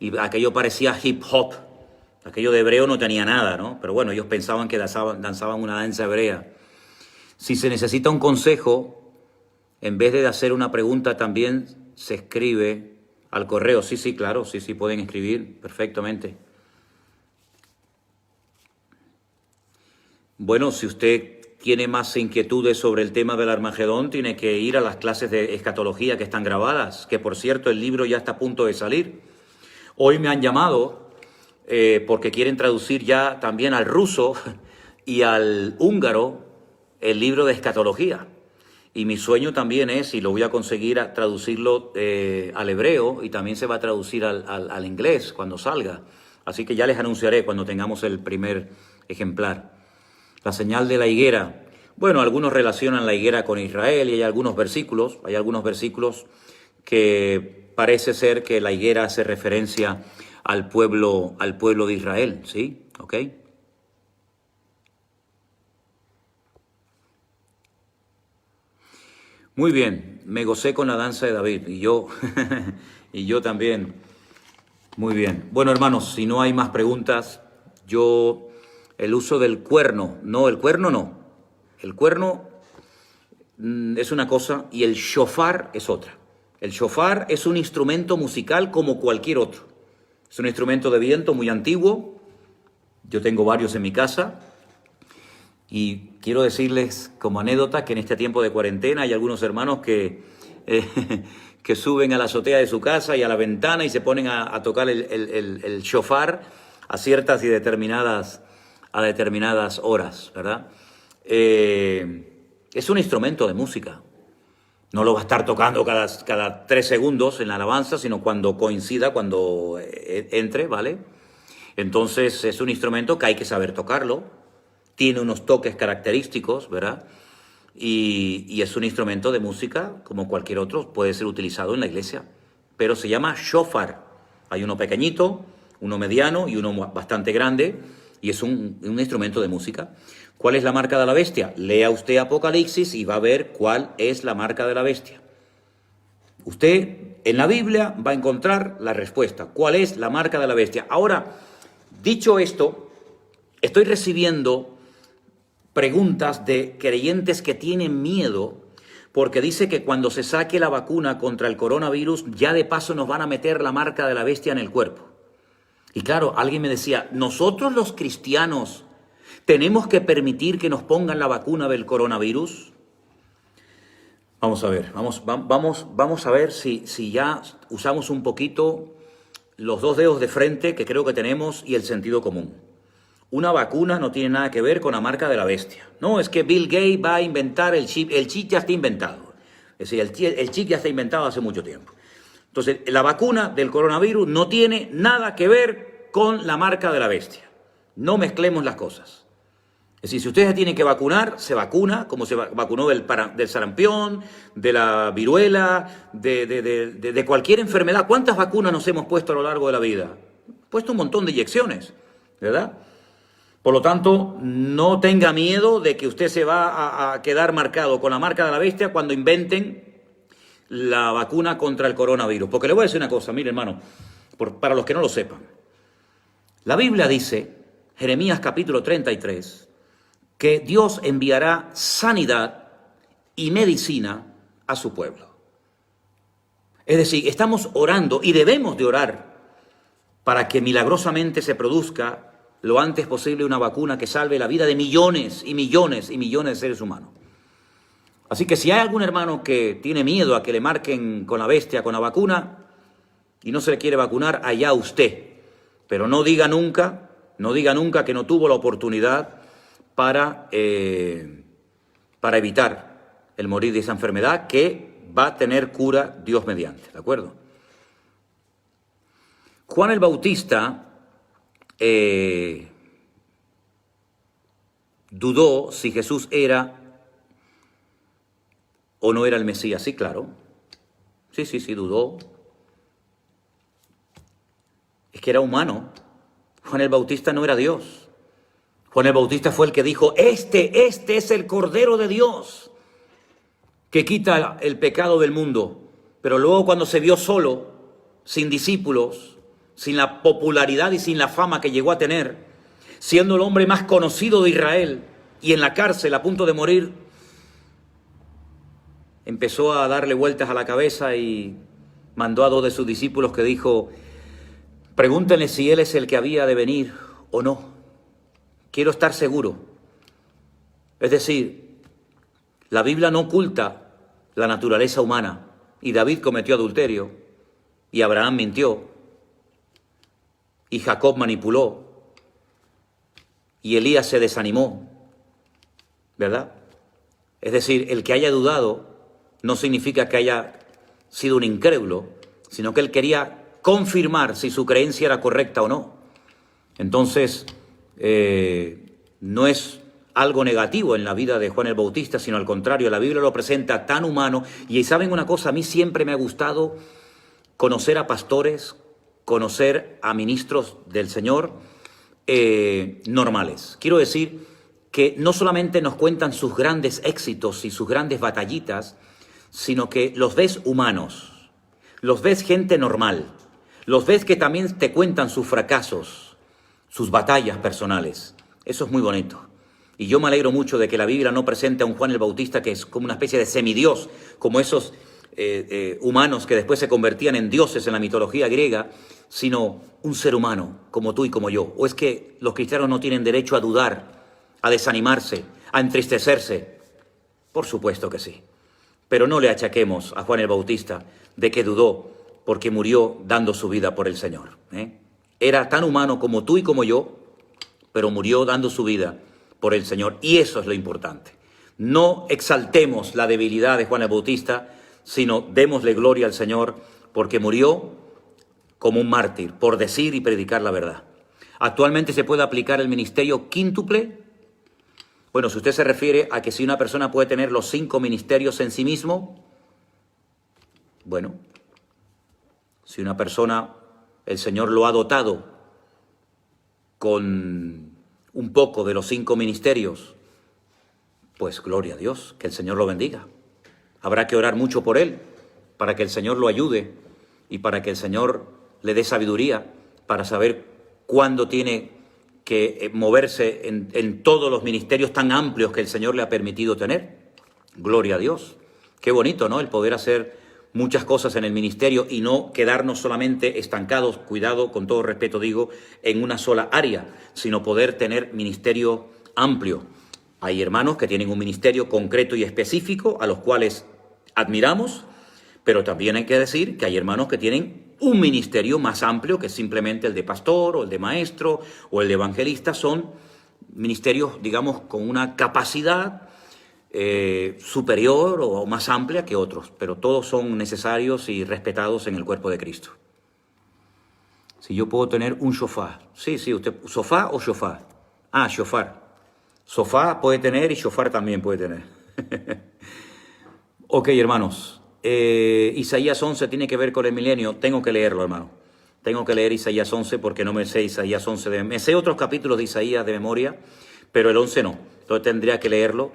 y aquello parecía hip hop. Aquello de hebreo no tenía nada, ¿no? Pero bueno, ellos pensaban que danzaban una danza hebrea. Si se necesita un consejo, en vez de hacer una pregunta, también se escribe al correo. Sí, claro, sí, pueden escribir perfectamente. Bueno, si usted tiene más inquietudes sobre el tema del Armagedón, tiene que ir a las clases de escatología que están grabadas, que por cierto el libro ya está a punto de salir. Hoy me han llamado porque quieren traducir ya también al ruso y al húngaro el libro de escatología. Y mi sueño también es, y lo voy a conseguir, a traducirlo al hebreo, y también se va a traducir al inglés cuando salga. Así que ya les anunciaré cuando tengamos el primer ejemplar. La señal de la higuera. Bueno, algunos relacionan la higuera con Israel y hay algunos versículos que parece ser que la higuera hace referencia al pueblo de Israel, ¿sí? ¿Ok? Muy bien, me gocé con la danza de David y yo, y yo también. Muy bien. Bueno, hermanos, si no hay más preguntas, el uso del cuerno, no, el cuerno no. El cuerno es una cosa y el shofar es otra. El shofar es un instrumento musical como cualquier otro. Es un instrumento de viento muy antiguo. Yo tengo varios en mi casa. Y quiero decirles como anécdota que en este tiempo de cuarentena hay algunos hermanos que, que suben a la azotea de su casa y a la ventana y se ponen a tocar el shofar a ciertas y determinadas horas, ¿verdad? Es un instrumento de música. No lo va a estar tocando cada 3 segundos en la alabanza, sino cuando coincida, cuando entre, ¿vale? Entonces es un instrumento que hay que saber tocarlo. Tiene unos toques característicos, ¿verdad? Y es un instrumento de música como cualquier otro, puede ser utilizado en la iglesia, pero se llama shofar. Hay uno pequeñito, uno mediano y uno bastante grande, y es un instrumento de música. ¿Cuál es la marca de la bestia? Lea usted Apocalipsis y va a ver cuál es la marca de la bestia. Usted en la Biblia va a encontrar la respuesta. ¿Cuál es la marca de la bestia? Ahora, dicho esto, estoy recibiendo preguntas de creyentes que tienen miedo porque dice que cuando se saque la vacuna contra el coronavirus ya de paso nos van a meter la marca de la bestia en el cuerpo. Y claro, alguien me decía, nosotros los cristianos tenemos que permitir que nos pongan la vacuna del coronavirus. Vamos a ver, vamos a ver si ya usamos un poquito los 2 dedos de frente que creo que tenemos y el sentido común. Una vacuna no tiene nada que ver con la marca de la bestia. No, es que Bill Gates va a inventar el chip. El chip ya está inventado. Es decir, el chip ya está inventado hace mucho tiempo. Entonces, la vacuna del coronavirus no tiene nada que ver con la marca de la bestia. No mezclemos las cosas. Es decir, si usted se tiene que vacunar, se vacuna, como se vacunó del sarampión, de la viruela, de cualquier enfermedad. ¿Cuántas vacunas nos hemos puesto a lo largo de la vida? Puesto un montón de inyecciones, ¿verdad? Por lo tanto, no tenga miedo de que usted se va a quedar marcado con la marca de la bestia cuando inventen la vacuna contra el coronavirus. Porque le voy a decir una cosa, mire hermano, para los que no lo sepan. La Biblia dice, Jeremías capítulo 33, que Dios enviará sanidad y medicina a su pueblo. Es decir, estamos orando y debemos de orar para que milagrosamente se produzca lo antes posible una vacuna que salve la vida de millones y millones y millones de seres humanos. Así que si hay algún hermano que tiene miedo a que le marquen con la bestia, con la vacuna, y no se le quiere vacunar, allá usted. Pero no diga nunca que no tuvo la oportunidad para evitar el morir de esa enfermedad que va a tener cura Dios mediante, ¿de acuerdo? Juan el Bautista dudó si Jesús era o no era el Mesías. Sí, claro. Sí, dudó. Es que era humano. Juan el Bautista no era Dios. Juan el Bautista fue el que dijo, este es el Cordero de Dios que quita el pecado del mundo. Pero luego cuando se vio solo, sin discípulos, sin la popularidad y sin la fama que llegó a tener, siendo el hombre más conocido de Israel y en la cárcel a punto de morir, empezó a darle vueltas a la cabeza y mandó a 2 de sus discípulos que dijo, pregúntenle si él es el que había de venir o no. Quiero estar seguro. Es decir, la Biblia no oculta la naturaleza humana y David cometió adulterio y Abraham mintió. y Jacob manipuló y Elías se desanimó, ¿verdad? Es decir, el que haya dudado no significa que haya sido un incrédulo, sino que él quería confirmar si su creencia era correcta o no. Entonces, no es algo negativo en la vida de Juan el Bautista, sino al contrario, la Biblia lo presenta tan humano. Y saben una cosa, a mí siempre me ha gustado conocer a pastores, conocer a ministros del Señor normales. Quiero decir que no solamente nos cuentan sus grandes éxitos y sus grandes batallitas, sino que los ves humanos, los ves gente normal, los ves que también te cuentan sus fracasos, sus batallas personales. Eso es muy bonito. Y yo me alegro mucho de que la Biblia no presente a un Juan el Bautista que es como una especie de semidios, como esos humanos que después se convertían en dioses en la mitología griega, sino un ser humano como tú y como yo. ¿O es que los cristianos no tienen derecho a dudar, a desanimarse, a entristecerse? Por supuesto que sí. Pero no le achaquemos a Juan el Bautista de que dudó porque murió dando su vida por el Señor. Era tan humano como tú y como yo, pero murió dando su vida por el Señor. Y eso es lo importante. No exaltemos la debilidad de Juan el Bautista, sino démosle gloria al Señor porque murió como un mártir, por decir y predicar la verdad. Actualmente se puede aplicar el ministerio quíntuple. Bueno, si usted se refiere a que si una persona puede tener los 5 ministerios en sí mismo, bueno, si una persona, el Señor lo ha dotado con un poco de los 5 ministerios, pues gloria a Dios, que el Señor lo bendiga. Habrá que orar mucho por él, para que el Señor lo ayude y para que el Señor le dé sabiduría para saber cuándo tiene que moverse en todos los ministerios tan amplios que el Señor le ha permitido tener. Gloria a Dios. Qué bonito, ¿no? El poder hacer muchas cosas en el ministerio y no quedarnos solamente estancados, cuidado, con todo respeto digo, en una sola área, sino poder tener ministerio amplio. Hay hermanos que tienen un ministerio concreto y específico, a los cuales admiramos, pero también hay que decir que hay hermanos que tienen un ministerio más amplio que simplemente el de pastor o el de maestro o el de evangelista. Son ministerios, digamos, con una capacidad superior o más amplia que otros, pero todos son necesarios y respetados en el cuerpo de Cristo. Si yo puedo tener un shofar, sí, usted, ¿sofá o shofar? Ah, shofar. Sofá puede tener y shofar también puede tener. Ok, hermanos, Isaías 11 tiene que ver con el milenio. Tengo que leerlo, hermano. Tengo que leer Isaías 11 porque no me sé Isaías 11. Me sé otros capítulos de Isaías de memoria, pero el 11 no. Entonces tendría que leerlo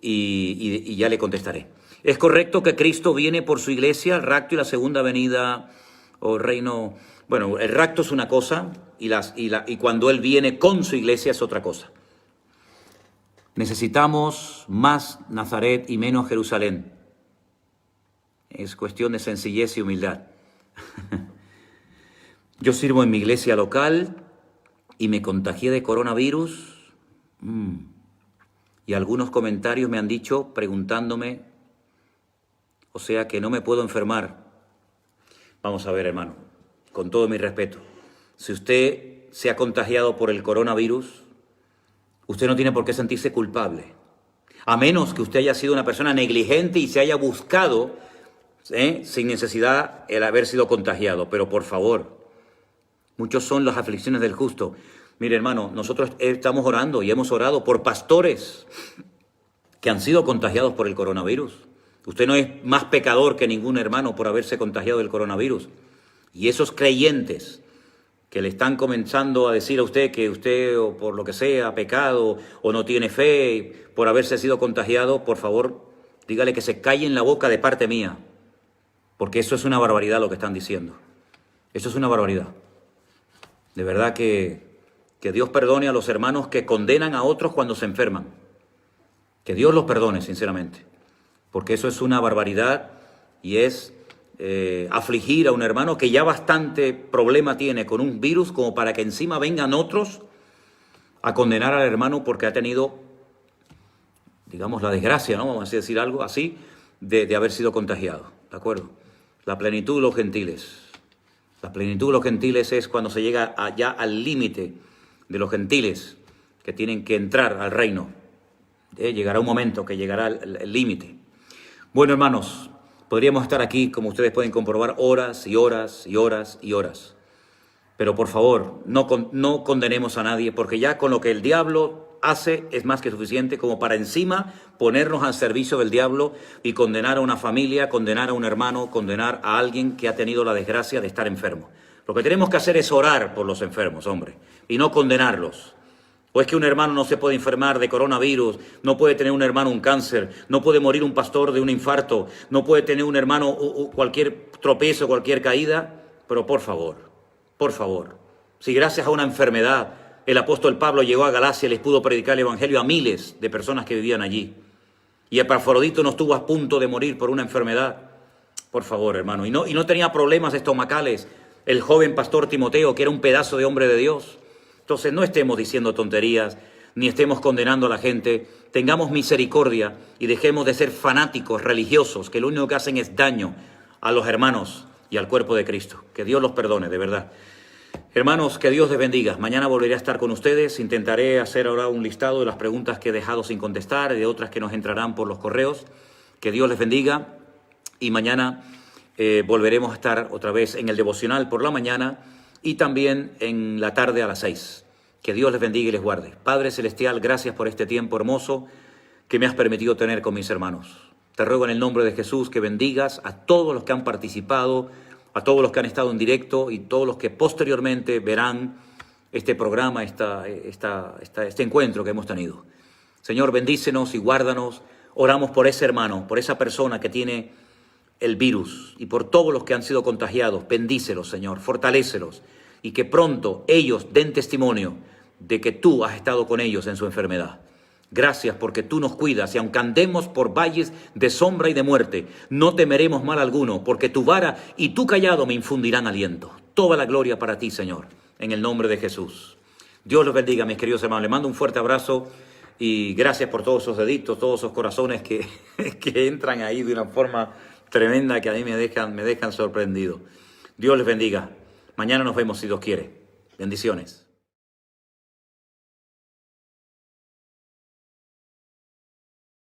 y ya le contestaré. ¿Es correcto que Cristo viene por su iglesia, el rapto y la segunda venida o reino? Bueno, el rapto es una cosa y cuando Él viene con su iglesia es otra cosa. Necesitamos más Nazaret y menos Jerusalén. Es cuestión de sencillez y humildad. Yo sirvo en mi iglesia local y me contagié de coronavirus. Y algunos comentarios me han dicho preguntándome, o sea que no me puedo enfermar. Vamos a ver, hermano, con todo mi respeto. Si usted se ha contagiado por el coronavirus, usted no tiene por qué sentirse culpable. A menos que usted haya sido una persona negligente y se haya buscado sin necesidad el haber sido contagiado. Pero por favor, muchos son las aflicciones del justo. Mire, hermano, nosotros estamos orando y hemos orado por pastores que han sido contagiados por el coronavirus. Usted no es más pecador que ningún hermano por haberse contagiado del coronavirus. Y esos creyentes que le están comenzando a decir a usted que usted, o por lo que sea, ha pecado o no tiene fe por haberse sido contagiado, por favor, dígale que se calle en la boca de parte mía. Porque eso es una barbaridad lo que están diciendo. Eso es una barbaridad. De verdad que Dios perdone a los hermanos que condenan a otros cuando se enferman. Que Dios los perdone, sinceramente. Porque eso es una barbaridad y es afligir a un hermano que ya bastante problema tiene con un virus como para que encima vengan otros a condenar al hermano porque ha tenido, digamos, la desgracia, ¿no? Vamos a decir algo así, de haber sido contagiado. ¿De acuerdo? La plenitud de los gentiles. La plenitud de los gentiles es cuando se llega ya al límite de los gentiles que tienen que entrar al reino. Llegará un momento que llegará el límite. Bueno, hermanos, podríamos estar aquí, como ustedes pueden comprobar, horas y horas y horas y horas. Pero por favor, no condenemos a nadie, porque ya con lo que el diablo hace es más que suficiente como para encima ponernos al servicio del diablo y condenar a una familia, condenar a un hermano, condenar a alguien que ha tenido la desgracia de estar enfermo. Lo que tenemos que hacer es orar por los enfermos, hombre, y no condenarlos. O es que un hermano no se puede enfermar de coronavirus, no puede tener un hermano un cáncer, no puede morir un pastor de un infarto, no puede tener un hermano cualquier tropiezo, cualquier caída, pero por favor, si gracias a una enfermedad el apóstol Pablo llegó a Galacia y les pudo predicar el evangelio a miles de personas que vivían allí, y Epafrodito no estuvo a punto de morir por una enfermedad, por favor, hermano, y no tenía problemas estomacales el joven pastor Timoteo, que era un pedazo de hombre de Dios. Entonces no estemos diciendo tonterías, ni estemos condenando a la gente. Tengamos misericordia y dejemos de ser fanáticos religiosos, que lo único que hacen es daño a los hermanos y al cuerpo de Cristo. Que Dios los perdone, de verdad. Hermanos, que Dios les bendiga. Mañana volveré a estar con ustedes. Intentaré hacer ahora un listado de las preguntas que he dejado sin contestar y de otras que nos entrarán por los correos. Que Dios les bendiga. Y mañana volveremos a estar otra vez en el devocional por la mañana y también en la tarde a las 6. Que Dios les bendiga y les guarde. Padre Celestial, gracias por este tiempo hermoso que me has permitido tener con mis hermanos. Te ruego en el nombre de Jesús que bendigas a todos los que han participado, a todos los que han estado en directo y todos los que posteriormente verán este programa, este encuentro que hemos tenido. Señor, bendícenos y guárdanos. Oramos por ese hermano, por esa persona que tiene el virus y por todos los que han sido contagiados. Bendícelos, Señor, fortalécelos y que pronto ellos den testimonio de que tú has estado con ellos en su enfermedad. Gracias porque tú nos cuidas y aunque andemos por valles de sombra y de muerte, no temeremos mal alguno, porque tu vara y tu cayado me infundirán aliento. Toda la gloria para ti, Señor, en el nombre de Jesús. Dios los bendiga, mis queridos hermanos. Les mando un fuerte abrazo y gracias por todos esos deditos, todos esos corazones que entran ahí de una forma tremenda que a mí me dejan sorprendido. Dios les bendiga. Mañana nos vemos si Dios quiere. Bendiciones.